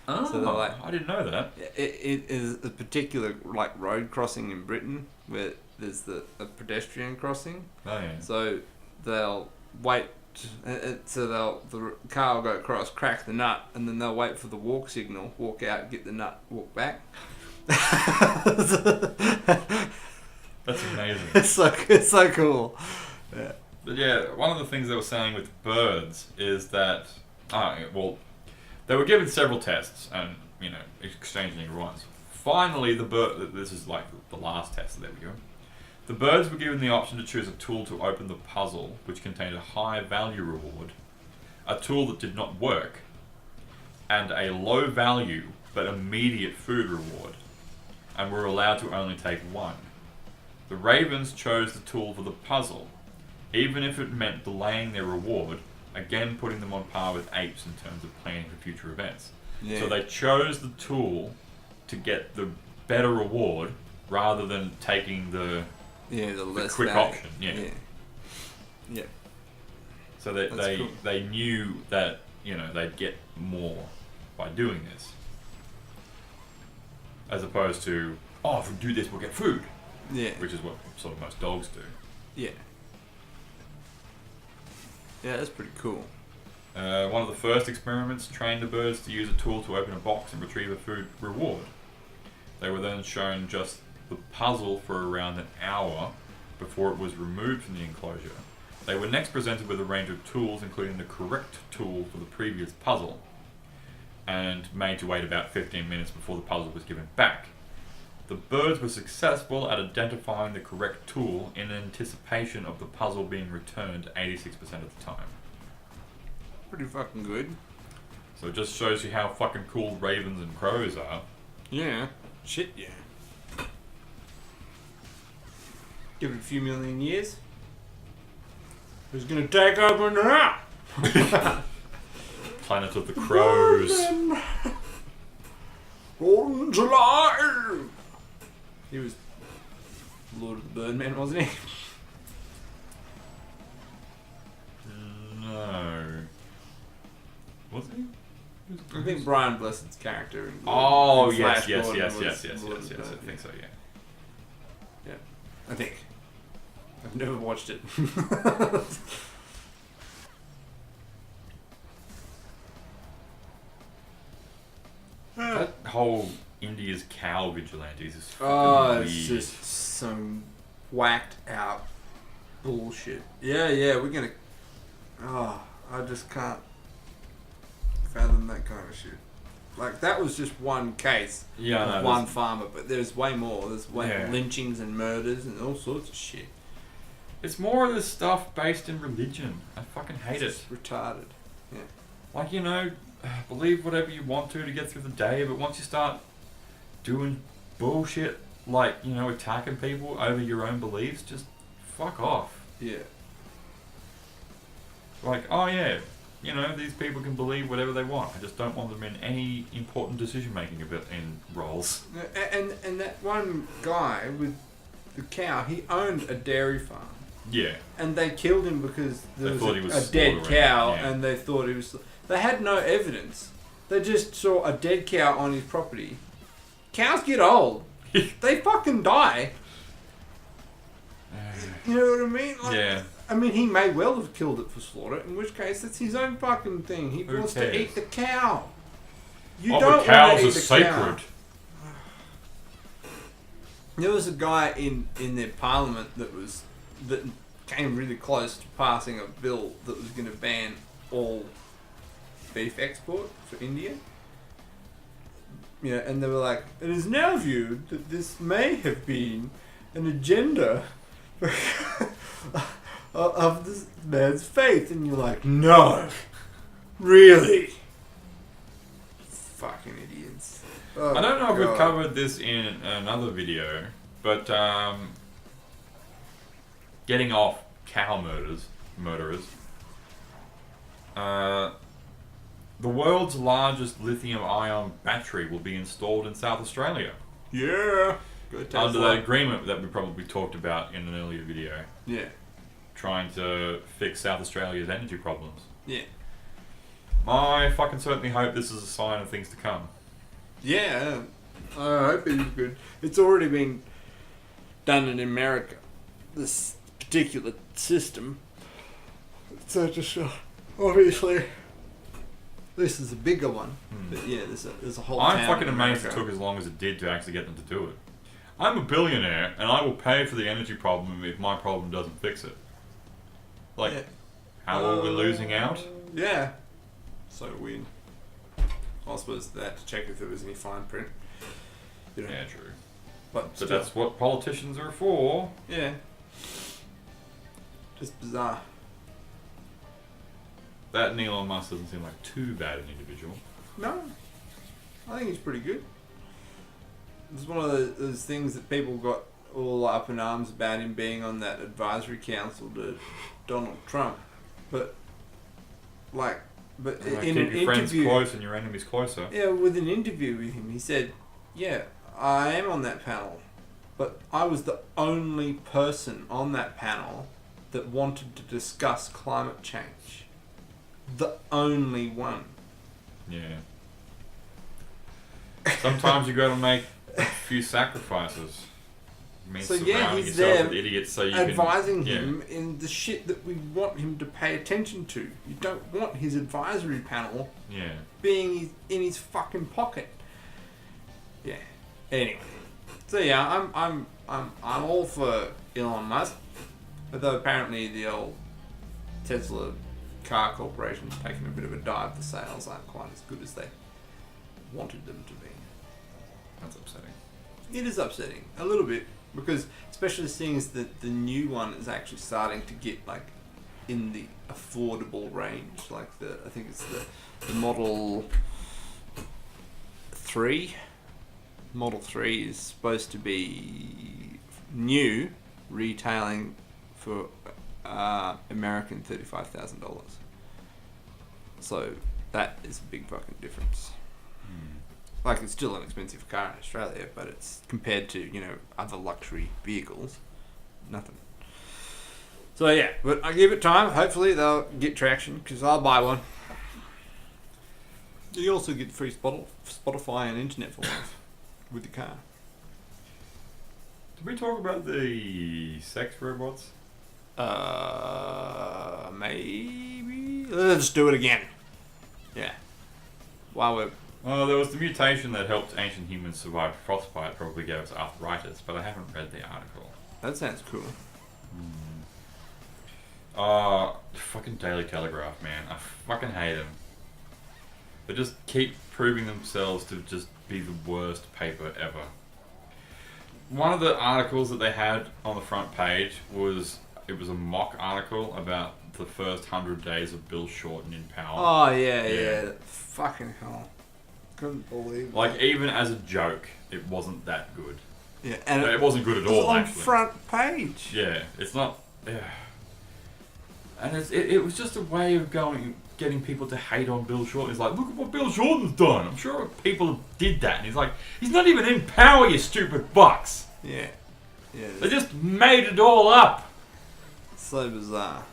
B: Oh,
A: So they're like-
B: I didn't know that.
A: It is a particular like road crossing in Britain where there's a pedestrian crossing.
B: Oh, yeah.
A: So they'll wait. So the car will go across, crack the nut, and then they'll wait for the walk signal, walk out, get the nut, walk back.
B: That's amazing.
A: It's so cool. Yeah.
B: But yeah, one of the things they were saying with birds is that, well, they were given several tests and, you know, exchanging ones. Finally, this is like the last test that they were given. The birds were given the option to choose a tool to open the puzzle, which contained a high value reward, a tool that did not work, and a low value but immediate food reward, and were allowed to only take one. The ravens chose the tool for the puzzle, even if it meant delaying their reward, again putting them on par with apes in terms of planning for future events.
A: Yeah.
B: So they chose the tool to get the better reward rather than taking the
A: less
B: quick
A: value.
B: option. Yeah.
A: Yeah.
B: So that
A: That's cool.
B: they knew that, you know, they'd get more by doing this, as opposed to, oh, if we do this, we'll get food,
A: Yeah.
B: which is what sort of most dogs do.
A: Yeah. Yeah, that's pretty cool.
B: One of the first experiments trained the birds to use a tool to open a box and retrieve a food reward. They were then shown just the puzzle for around an hour before it was removed from the enclosure. They were next presented with a range of tools, including the correct tool for the previous puzzle, and made to wait about 15 minutes before the puzzle was given back. The birds were successful at identifying the correct tool in anticipation of the puzzle being returned 86% of the time.
A: Pretty fucking good.
B: So it just shows you how fucking cool ravens and crows are.
A: Yeah. Shit, yeah. Give it a few million years. Who's gonna take over now?
B: Planet of the Crows.
A: Golden July! He was Lord of the Birdman, wasn't he?
B: No. Was he?
A: I think Brian Blessed's character.
B: Oh,
A: in
B: yes,
A: Flash
B: yes,
A: Gordon
B: yes,
A: was
B: yes, yes,
A: Lord
B: yes,
A: of
B: yes.
A: the-
B: I think so, yeah.
A: Yeah, I think. I've never watched it.
B: That whole India's cow vigilantes is fucking
A: Oh,
B: weird.
A: it's just some whacked out bullshit. Yeah, we're gonna. Oh, I just can't fathom that kind of shit. Like, that was just one case
B: Yeah,
A: of
B: no,
A: one farmer, but there's way more. There's way
B: Yeah.
A: lynchings and murders and all sorts of shit.
B: it's more of this stuff based in religion. I fucking hate it.
A: It's retarded. Yeah.
B: Like, you know, believe whatever you want to get through the day, but once you start doing bullshit like, you know, attacking people over your own beliefs, just fuck off.
A: Yeah.
B: Like, oh yeah, you know, these people can believe whatever they want. I just don't want them in any important decision making in roles.
A: And that one guy with the cow, he owned a dairy farm.
B: Yeah.
A: And they killed him because there
B: They
A: was
B: thought he was
A: a dead
B: slaughtering,
A: cow,
B: yeah.
A: and they thought he was. They had no evidence. They just saw a dead cow on his property. Cows get old. They fucking die. You know what I mean? Like,
B: Yeah.
A: I mean, he may well have killed it for slaughter, in which case it's his own fucking thing. He
B: Who
A: wants
B: cares?
A: to eat the cow. You
B: Oh,
A: don't
B: but cows
A: want to
B: are
A: eat the
B: sacred.
A: cow. There was a guy in their parliament that came really close to passing a bill that was going to ban all beef export for India. Yeah, and they were like, it is now viewed that this may have been an agenda of this man's faith, and you're like, no, really, fucking idiots. Oh,
B: I don't know if we've
A: God.
B: covered this in another video, but getting off cow murderers. The world's largest lithium-ion battery will be installed in South Australia
A: Yeah. Go Tesla.
B: under that agreement that we probably talked about in an earlier video,
A: Yeah.
B: trying to fix South Australia's energy problems.
A: Yeah.
B: I fucking certainly hope this is a sign of things to come.
A: Yeah. I hope it is good. It's already been done in America, this particular system. So just obviously, this is a bigger one. But yeah, there's a whole.
B: I'm
A: town
B: fucking
A: in
B: amazed it
A: America.
B: took as long as it did to actually get them to do it. I'm a billionaire, and I will pay for the energy problem if my problem doesn't fix it. Like,
A: Yeah.
B: how are we losing out?
A: Yeah. So weird. I suppose they had to check if there was any fine print. You know,
B: Yeah, true.
A: but
B: But
A: still,
B: that's what politicians are for.
A: yeah. Just bizarre.
B: That Elon Musk doesn't seem like too bad an individual.
A: No, I think he's pretty good. It's one of those things that people got all up in arms about him being on that advisory council to Donald Trump, but in
B: Keep
A: an
B: your friends
A: interview,
B: close and your enemies closer.
A: yeah, with an interview with him, he said, "Yeah, I am on that panel, but I was the only person on that panel that wanted to discuss climate change. The only one."
B: Yeah. Sometimes you got to make a few sacrifices. It means
A: So, yeah,
B: surrounding
A: he's
B: yourself
A: there
B: with idiots so you
A: advising
B: can,
A: him in the shit that we want him to pay attention to. You don't want his advisory panel
B: Yeah.
A: being in his fucking pocket. Yeah. Anyway, so yeah, I'm all for Elon Musk, although apparently the old Tesla car corporation's taking a bit of a dive. The sales aren't quite as good as they wanted them to be.
B: That's upsetting.
A: It is upsetting a little bit, because especially seeing as that the new one is actually starting to get like in the affordable range, like I think it's the Model 3. Model 3 is supposed to be new, retailing for American $35,000. So that is a big fucking difference. Like, it's still an expensive car in Australia, but it's compared to, other luxury vehicles, nothing. So yeah, but I give it time. Hopefully they'll get traction, because I'll buy one. You also get free Spotify and internet for life with your car.
B: Did we talk about the sex robots?
A: Maybe. Let's do it again. Yeah. While we're
B: Well, there was the mutation that helped ancient humans survive frostbite, probably gave us arthritis, but I haven't read the article.
A: that sounds cool.
B: Fucking Daily Telegraph, man. I fucking hate them. They just keep proving themselves to just be the worst paper ever. One of the articles that they had on the front page was a mock article about the first 100 days of Bill Shorten in power.
A: Oh yeah. Fucking hell. Couldn't believe.
B: Like, even as a joke, it wasn't that good.
A: Yeah, and
B: It wasn't good at
A: it was
B: all,
A: on
B: actually.
A: front page.
B: Yeah, it's not. Yeah. And it was just a way of getting people to hate on Bill Shorten. It's like, look at what Bill Shorten's done. I'm sure people did that. And he's like, he's not even in power, you stupid bucks.
A: Yeah.
B: They just made it all up.
A: So bizarre.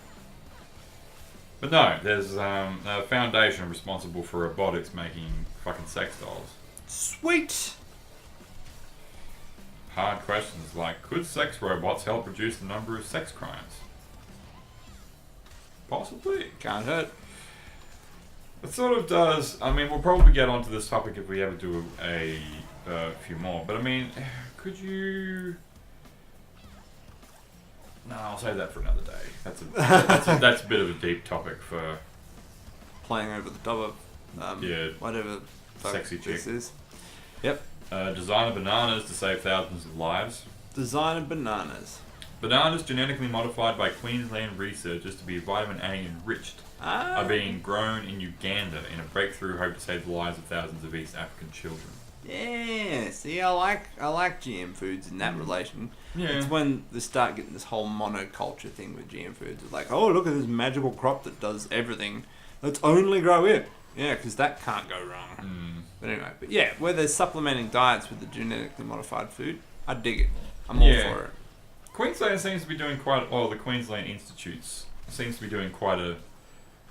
B: But no, there's a foundation responsible for robotics making fucking sex dolls.
A: Sweet.
B: Hard questions like, could sex robots help reduce the number of sex crimes? Possibly.
A: Can't hurt.
B: It sort of does. I mean, we'll probably get onto this topic if we ever do a few more. But I mean, could you? No, I'll save that for another day. That's a bit of a deep topic for
A: Playing over the top of whatever the fuck
B: Sexy
A: this
B: chick.
A: is. Yep.
B: designer bananas to save thousands of lives.
A: Designer bananas.
B: Bananas genetically modified by Queensland researchers to be vitamin A enriched are being grown in Uganda in a breakthrough hope to save the lives of thousands of East African children.
A: Yeah, see, I like GM foods in that relation.
B: Yeah.
A: It's when they start getting this whole monoculture thing with GM foods. It's like, oh, look at this magical crop that does everything. Let's only grow it. Yeah, because that can't go wrong. But anyway, where they're supplementing diets with the genetically modified food, I dig it. I'm all for it.
B: Queensland seems to be doing the Queensland Institutes seems to be doing quite a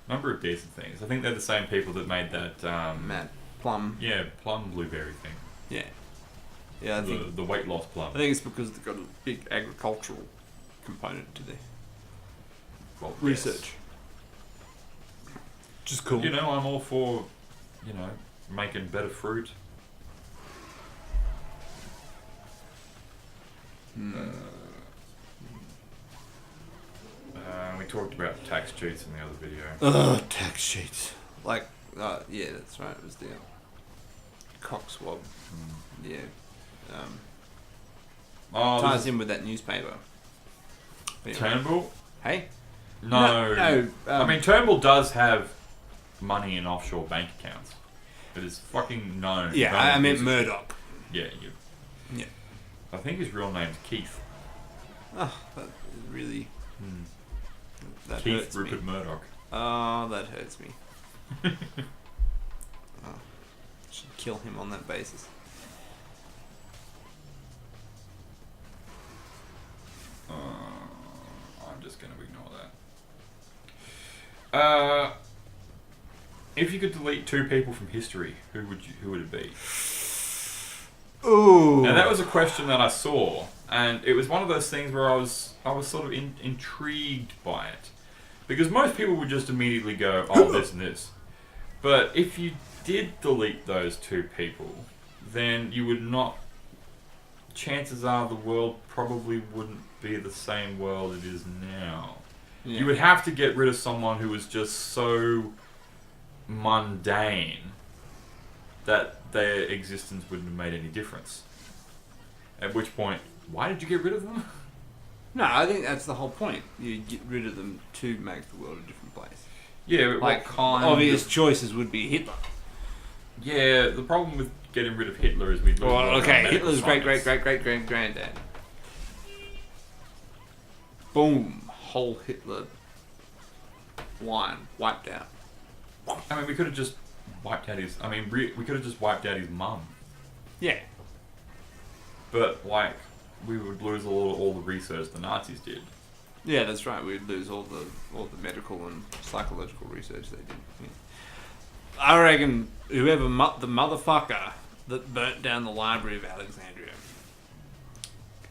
B: number of decent things. I think they're the same people that made that
A: Matt Plum.
B: Yeah, plum blueberry thing.
A: Yeah. Yeah, I think
B: The weight loss plum.
A: I think it's because they've got a big agricultural component to their research. Which is cool.
B: You know, I'm all for, making better fruit. We talked about tax cheats in the other video.
A: Tax sheets. Like, yeah, that's right. It was the cock swab. Yeah. Ties in with that newspaper. Anyway.
B: Turnbull?
A: Hey?
B: No. I mean, Turnbull does have money in offshore bank accounts. It is fucking known.
A: Yeah, I meant Murdoch.
B: Yeah. I think his real name's Keith.
A: Oh, that really... That
B: Keith
A: hurts
B: Rupert
A: me.
B: Murdoch.
A: Oh, that hurts me. Should kill him on that basis.
B: I'm just going to ignore that. If you could delete two people from history, who would it be?
A: Ooh.
B: Now that was a question that I saw, and it was one of those things where I was sort of intrigued by it, because most people would just immediately go, "Oh, this and this," but if you did delete those two people, then you would not. Chances are the world probably wouldn't be the same world it is now.
A: Yeah.
B: You would have to get rid of someone who was just so mundane that their existence wouldn't have made any difference. At which point, why did you get rid of them?
A: No, I think that's the whole point. You get rid of them to make the world a different place.
B: Yeah, but
A: Like,
B: what kind
A: obvious
B: of...
A: choices would be Hitler.
B: Yeah, the problem with getting rid of Hitler is we lose...
A: Well, okay,
B: medical
A: Hitler's
B: science.
A: great-granddad. Boom. Whole Hitler line wiped out.
B: I mean, we could have just wiped out his... I mean, we could have just wiped out his mum.
A: Yeah.
B: But, like, we would lose all the research the Nazis did.
A: Yeah, that's right. We'd lose all the medical and psychological research they did. Yeah. I reckon whoever the motherfucker that burnt down the Library of Alexandria,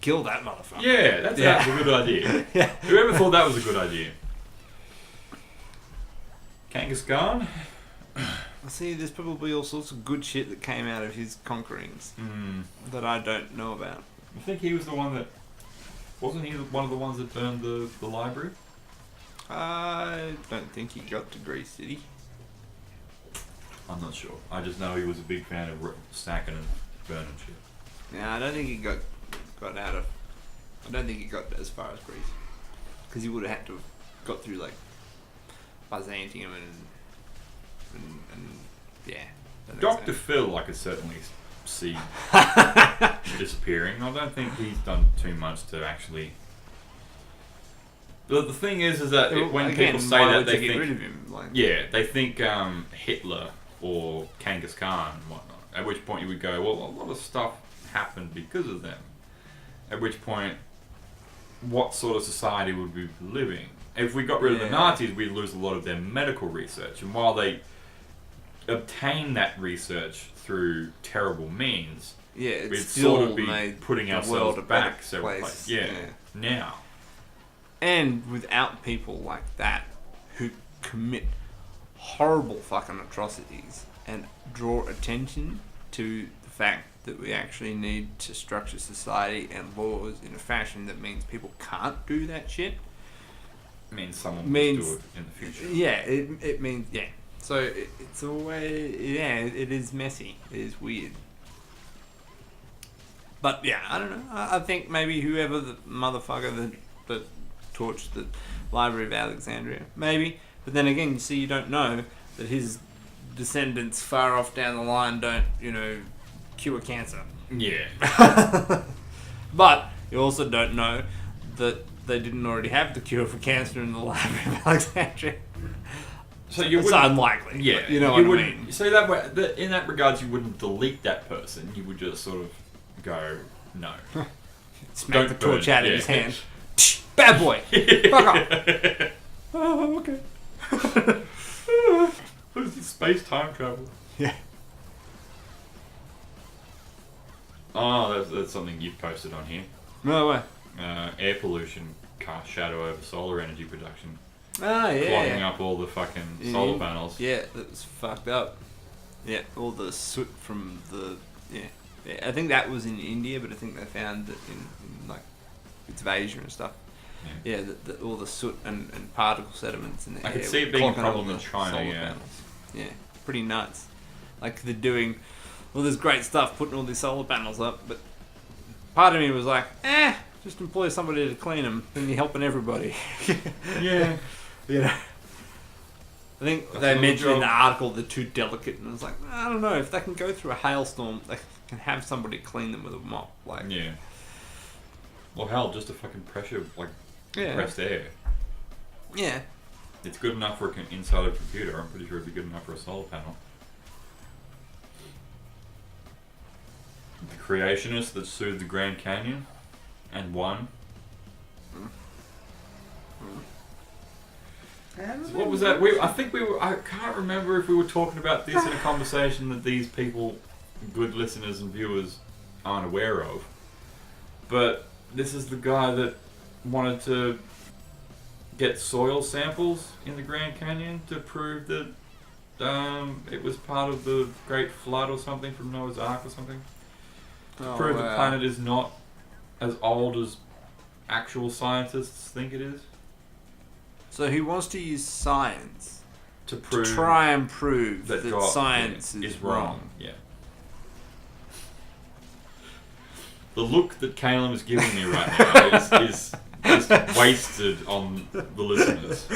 A: kill that motherfucker.
B: Yeah, that's a good idea.
A: Yeah.
B: Whoever thought that was a good idea? Genghis Khan?
A: See, there's probably all sorts of good shit that came out of his conquerings that I don't know about.
B: I think he was the one that... Wasn't he one of the ones that burned the library?
A: I don't think he got to Greece, did he?
B: I'm not sure. I just know he was a big fan of stacking and burning shit.
A: Yeah, I don't think he got out of... I don't think he got as far as Greece. Because he would have had to have got through, like, Byzantium and yeah.
B: Dr. Phil, I could certainly see disappearing. I don't think he's done too much to actually... The thing is that when people say that, they think...
A: rid of him? Like,
B: yeah, they think Hitler or Genghis Khan and whatnot. At which point you would go, well, a lot of stuff happened because of them. At which point, what sort of society would we be living? If we got rid of the Nazis, we'd lose a lot of their medical research. And while they obtain that research through terrible means,
A: it's
B: we'd
A: still
B: sort of be
A: made
B: putting
A: the
B: ourselves
A: world a better
B: back several
A: place.
B: places. Yeah, now.
A: And without people like that who commit horrible fucking atrocities and draw attention to the fact that we actually need to structure society and laws in a fashion that means people can't do that shit.
B: Means someone will do it in the future.
A: Yeah, it means, yeah. So it's a way, it is messy. It is weird. But yeah, I don't know. I think maybe whoever the motherfucker that torched the Library of Alexandria, maybe. But then again, you see, you don't know that his descendants far off down the line don't, cure cancer.
B: Yeah.
A: But you also don't know that they didn't already have the cure for cancer in the Library of Alexandria.
B: So you
A: it's unlikely.
B: Yeah.
A: You know what I mean?
B: So that way, in that regards, you wouldn't delete that person. You would just sort of go, no.
A: Smack the torch out of his hand. Bad boy! Fuck off! Oh, okay.
B: What is this space-time travel?
A: Yeah.
B: Oh, that's something you've posted on here.
A: No way.
B: Air pollution casts shadow over solar energy production.
A: Oh, yeah.
B: Clogging up all the fucking solar panels.
A: Yeah, that was fucked up. Yeah, all the soot from the... Yeah. I think that was in India, but I think they found that in like, bits of Asia and stuff. Yeah, all the soot and particle sediments in the air.
B: I could see it being a problem in China, yeah.
A: Panels. Yeah, pretty nuts. Like, they're doing all this great stuff, putting all these solar panels up, but part of me was like, just employ somebody to clean them, then you're helping everybody.
B: Yeah.
A: I think they mentioned in the article they're too delicate, and I was like, I don't know, if they can go through a hailstorm, they can have somebody clean them with a mop. Like,
B: yeah. Well, hell, just a fucking pressure, compressed air.
A: Yeah.
B: It's good enough for inside a computer. I'm pretty sure it'd be good enough for a solar panel. The creationists that sued the Grand Canyon and won. What was that? I can't remember if we were talking about this in a conversation that these people, good listeners and viewers, aren't aware of. But this is the guy that wanted to get soil samples in the Grand Canyon to prove that it was part of the Great Flood or something from Noah's Ark or something. To prove the planet is not as old as actual scientists think it is.
A: So he wants to use science
B: to
A: try and prove that
B: God,
A: science is wrong.
B: Yeah. The look that Caleb is giving me right now is just wasted on the listeners.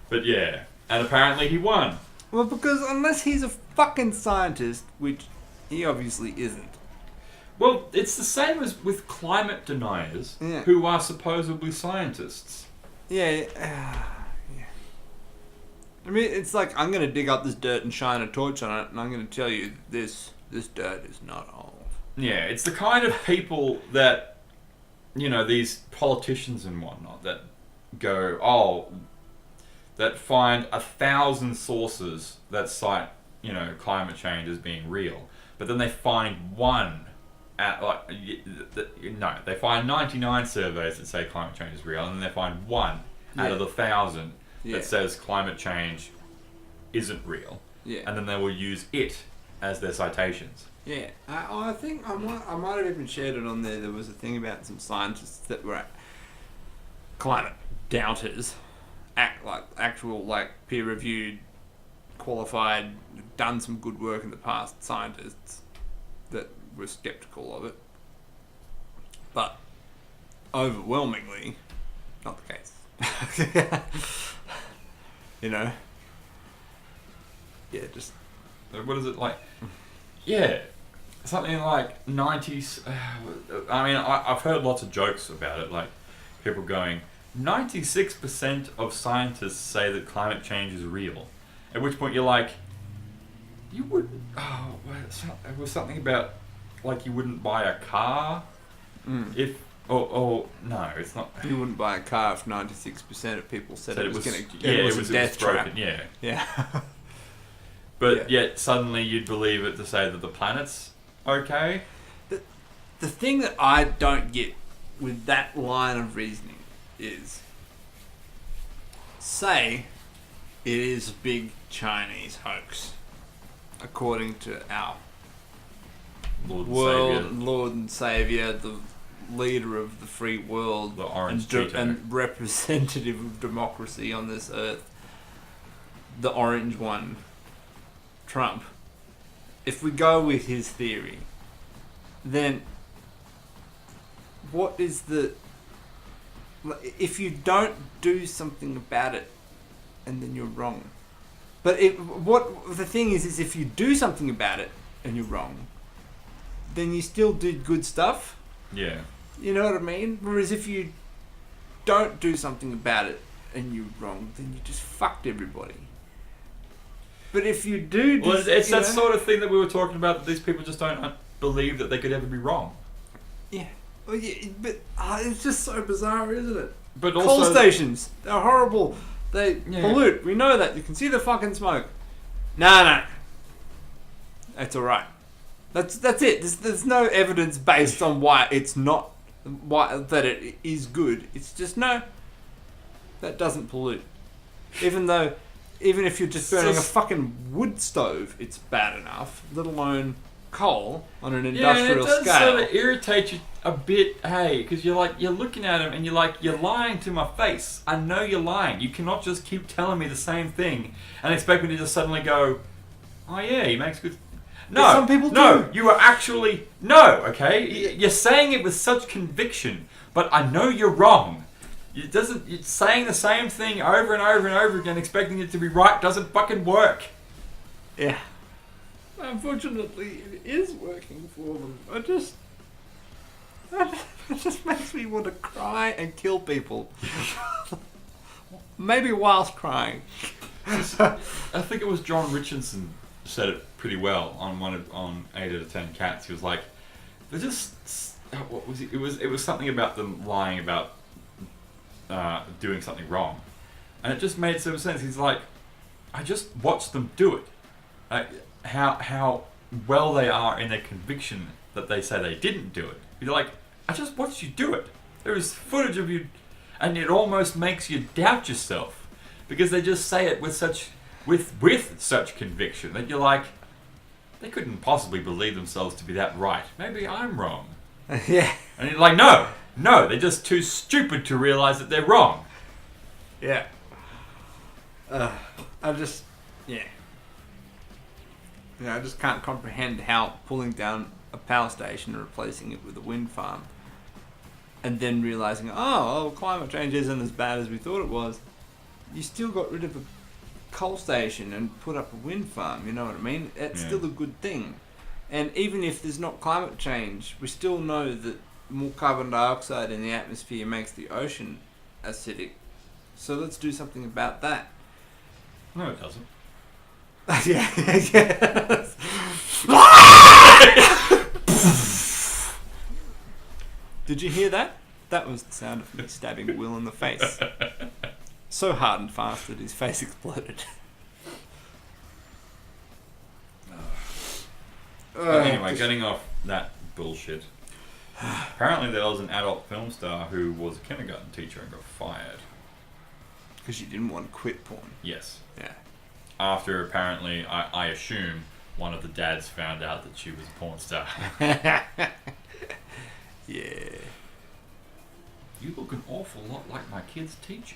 B: But yeah, and apparently he won.
A: Well, because unless he's a fucking scientist, which he obviously isn't.
B: Well, it's the same as with climate deniers who are supposedly scientists.
A: Yeah. I mean, it's like, I'm going to dig up this dirt and shine a torch on it, and I'm going to tell you this dirt is not old.
B: Yeah, it's the kind of people that, these politicians and whatnot that go, oh, that find 1,000 sources that cite, climate change as being real, but then they find one. They find 99 surveys that say climate change is real, and then they find one out of the 1,000 that says climate change isn't real.
A: Yeah.
B: And then they will use it as their citations.
A: Yeah, I think I might have even shared it on there. There was a thing about some scientists that were climate doubters, actual peer-reviewed, qualified, done some good work in the past scientists that were skeptical of it, but overwhelmingly not the case. Yeah, just
B: what is it like? Yeah, something like 90s. I've heard lots of jokes about it, like people going, 96% of scientists say that climate change is real. At which point you're like, you wouldn't. Oh, it was something about like you wouldn't buy a car if. Oh no, it's not.
A: You wouldn't buy a car if 96% of people said it was going to.
B: Yeah,
A: it was a death trap.
B: Yeah.
A: Yeah.
B: But yet suddenly you'd believe it to say that the planet's okay.
A: The thing that I don't get with that line of reasoning is, say it is a big Chinese hoax, according to our Lord and Saviour, the leader of the free world,
B: the orange
A: and representative of democracy on this earth, the orange one, Trump. If we go with his theory, then what is the... If you don't do something about it, and then you're wrong. But the thing is if you do something about it, and you're wrong, then you still did good stuff.
B: Yeah.
A: You know what I mean? Whereas if you don't do something about it, and you're wrong, then you just fucked everybody. But if you do...
B: Well, it's that sort of thing that we were talking about, that these people just don't believe that they could ever be wrong.
A: Yeah. Well, yeah, but it's just so bizarre, isn't it?
B: But
A: coal
B: also,
A: stations, they're horrible. They pollute. We know that. You can see the fucking smoke. No. It's alright. That's it. There's no evidence based on why it's not... that it is good. It's just, no, that doesn't pollute. Even if you're just burning a fucking wood stove, it's bad enough, let alone coal on an industrial scale.
B: Yeah, it does sort of irritate you a bit, hey, because you're looking at him and you're lying to my face. I know you're lying. You cannot just keep telling me the same thing and expect me to just suddenly go, oh yeah, he makes good... No,
A: but some people
B: do. You are actually... No, okay? You're saying it with such conviction, but I know you're wrong. It's saying the same thing over and over and over again, expecting it to be right, doesn't fucking work.
A: Yeah. Unfortunately, it is working for them. It just makes me want to cry and kill people. Maybe whilst crying.
B: I think it was John Richardson said it pretty well on 8 out of 10 Cats. He was like, they're just... What was it? It was something about them lying about doing something wrong, and it just made some sense. He's like, I just watched them do it. How well they are in their conviction that they say they didn't do it. You're like, I just watched you do it. There is footage of you, and it almost makes you doubt yourself because they just say it with such conviction that you're like, they couldn't possibly believe themselves to be that right. Maybe I'm wrong.
A: Yeah.
B: And you're like, no, they're just too stupid to realize that they're wrong.
A: Yeah. I just can't comprehend how pulling down a power station and replacing it with a wind farm and then realizing, climate change isn't as bad as we thought it was. You still got rid of a coal station and put up a wind farm, you know what I mean? That's still a good thing. And even if there's not climate change, we still know that more carbon dioxide in the atmosphere makes the ocean acidic. So let's do something about that.
B: No, it doesn't.
A: Yeah. Did you hear that? That was the sound of me stabbing Will in the face. so hard and fast that his face exploded.
B: But anyway, getting off that bullshit. Apparently there was an adult film star who was a kindergarten teacher and got fired.
A: Because she didn't want to quit porn.
B: Yes.
A: Yeah.
B: After apparently, I assume, one of the dads found out that she was a porn star.
A: Yeah.
B: You look an awful lot like my kid's teacher.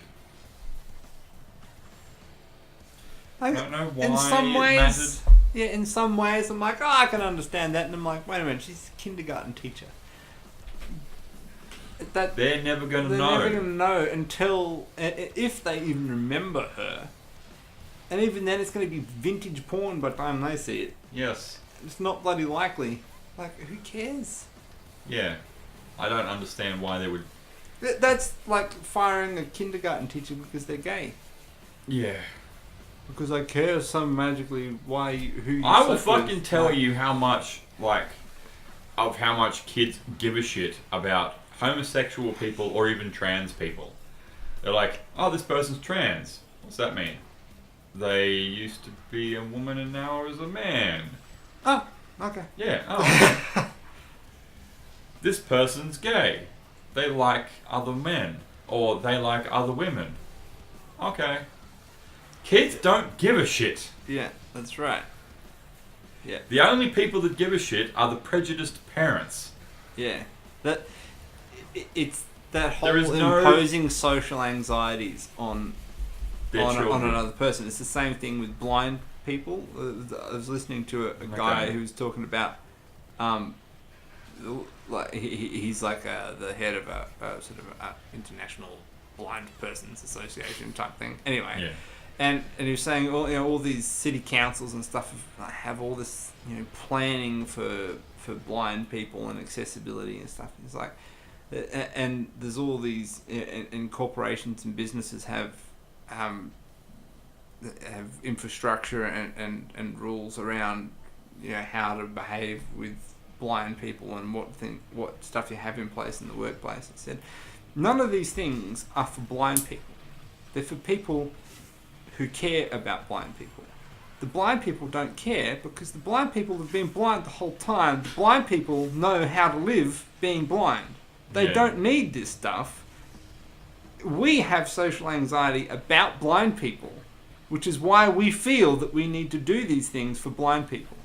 B: I don't know why
A: in some
B: it
A: ways,
B: mattered.
A: yeah, in some ways, I'm like, oh, I can understand that, and I'm like, wait a minute, she's a kindergarten teacher.
B: They're never going to
A: they're
B: know.
A: never going to know until if they even remember her, and even then, it's going to be vintage porn by the time they see it.
B: Yes.
A: It's not bloody likely. Like, who cares?
B: Yeah. I don't understand why they would.
A: That's like firing a kindergarten teacher because they're gay.
B: Yeah.
A: Because I care some magically who you
B: I will
A: slept with.
B: fucking tell you how much kids give a shit about homosexual people or even trans people. They're like, oh, this person's trans. What's that mean? They used to be a woman and now is a man.
A: Oh, okay.
B: Yeah. Oh. This person's gay. They like other men. Or they like other women. Okay. Kids don't give a shit.
A: Yeah, that's right. Yeah.
B: The only people that give a shit are the prejudiced parents.
A: Yeah. It's that whole
B: There is no-
A: imposing social anxieties on
B: Their children.
A: another person. It's the same thing with blind people. I was listening to a guy who was talking about, like he's like the head of a sort of a international blind persons association type thing. Anyway.
B: Yeah.
A: And he was saying all these city councils and stuff have all this planning for blind people and accessibility and stuff. It's like, and there's all these and corporations and businesses have infrastructure and rules around how to behave with blind people and what stuff you have in place in the workplace. It said none of these things are for blind people. They're for people who care about blind people. The blind people don't care because the blind people have been blind the whole time. The blind people know how to live being blind. They don't need this stuff. We have social anxiety about blind people, which is why we feel that we need to do these things for blind people.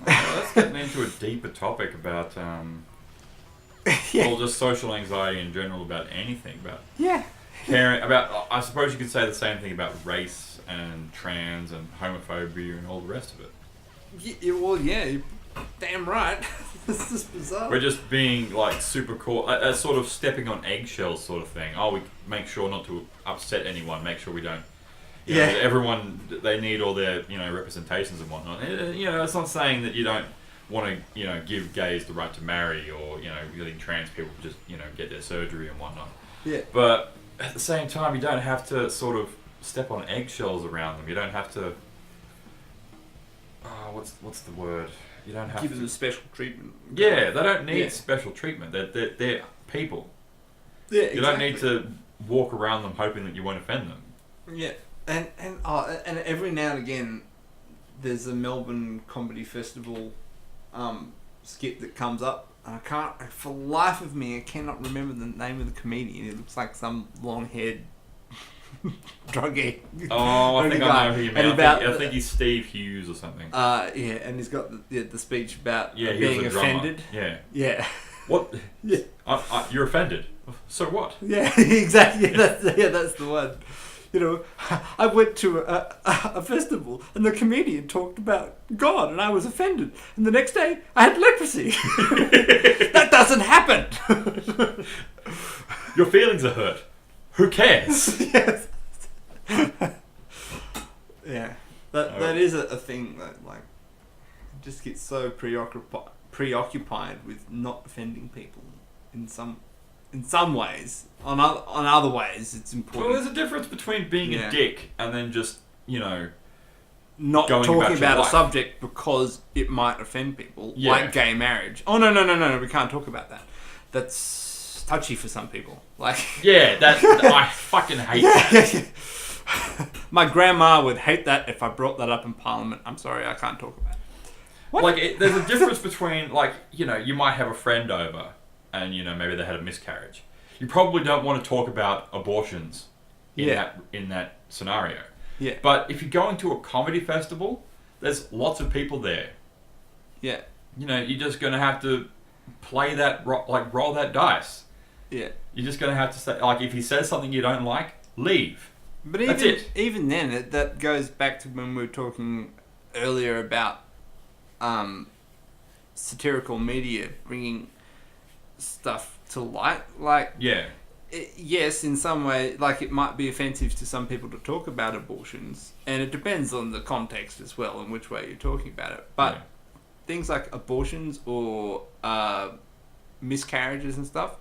B: Well, that's getting into a deeper topic about well, just social anxiety in general, about anything, about caring about. I suppose you could say the same thing about race and trans and homophobia and all the rest of it.
A: Well, you're damn right. This is bizarre.
B: We're just being like super cool, a sort of stepping on eggshells sort of thing. Oh, we make sure not to upset anyone. Make sure we don't. You know, everyone, they need all their representations and whatnot. It's not saying that you don't want to give gays the right to marry or letting trans people just get their surgery and whatnot.
A: Yeah.
B: But at the same time, you don't have to sort of step on eggshells around them. You don't have to. What's the word? You don't have
A: give
B: to
A: them special treatment.
B: Yeah, they don't need special treatment. They're people.
A: Yeah,
B: exactly. You don't need to walk around them hoping that you won't offend them.
A: Yeah, and every now and again, there's a Melbourne Comedy Festival skit that comes up. I can't, for the life of me, I cannot remember the name of the comedian. It looks like some long-haired druggie.
B: Oh, I think I know who you mean. I think he's Steve Hughes or something.
A: And he's got the speech about being offended.
B: Yeah. What?
A: Yeah.
B: You're offended. So what?
A: Yeah, exactly. That's the one. I went to a festival and the comedian talked about God and I was offended. And the next day, I had leprosy. That doesn't happen.
B: Your feelings are hurt. Who cares?
A: Yes. Yeah. That is a thing that just gets so preoccupied with not offending people in some ways. On other ways, it's important.
B: Well, there's a difference between being a dick and then just,
A: not
B: going
A: talking about a
B: life.
A: subject because it might offend people, like gay marriage. Oh, no, we can't talk about that. That's touchy for some people. Like,
B: Yeah, I fucking hate that.
A: my grandma would hate that if I brought that up in Parliament. I'm sorry, I can't talk about it. What?
B: Like, there's a difference between, like, you know, you might have a friend over and, you know, maybe they had a miscarriage. You probably don't want to talk about abortions in that scenario.
A: Yeah.
B: But if you're going to a comedy festival, there's lots of people there.
A: Yeah.
B: You know, you're just going to have to play that, like, roll that dice.
A: Yeah.
B: You're just going to have to say, like, if he says something you don't like, leave.
A: But
B: That's it.
A: Even then, that goes back to when we were talking earlier about satirical media bringing stuff to light. Like,
B: Yeah.
A: yes, in some way, like, it might be offensive to some people to talk about abortions, and it depends on the context as well and which way you're talking about it. But things like abortions or miscarriages and stuff,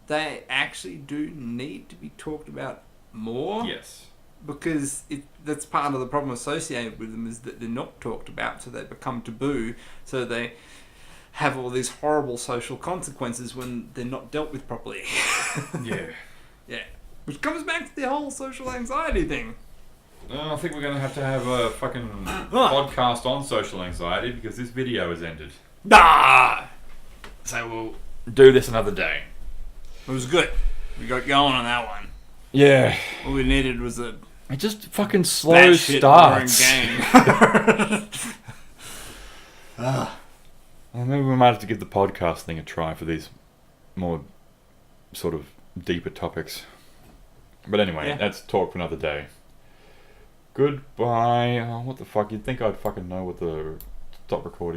A: they actually do need to be talked about more.
B: Yes.
A: Because that's part of the problem associated with them, is that they're not talked about, so they become taboo, so they have all these horrible social consequences when they're not dealt with properly.
B: Yeah.
A: Yeah. Which comes back to the whole social anxiety thing.
B: I think we're going to have a fucking podcast on social anxiety because this video has ended.
A: Ah!
B: So we'll do this another day.
A: It was good. We got going on that one.
B: Yeah.
A: All we needed was a
B: It just fucking slow
A: batshit boring
B: starts.
A: game.
B: Well, maybe we might have to give the podcast thing a try for these more sort of deeper topics. But anyway, that's talk for another day. Goodbye. Oh, what the fuck? You'd think I'd fucking know what the stop recording.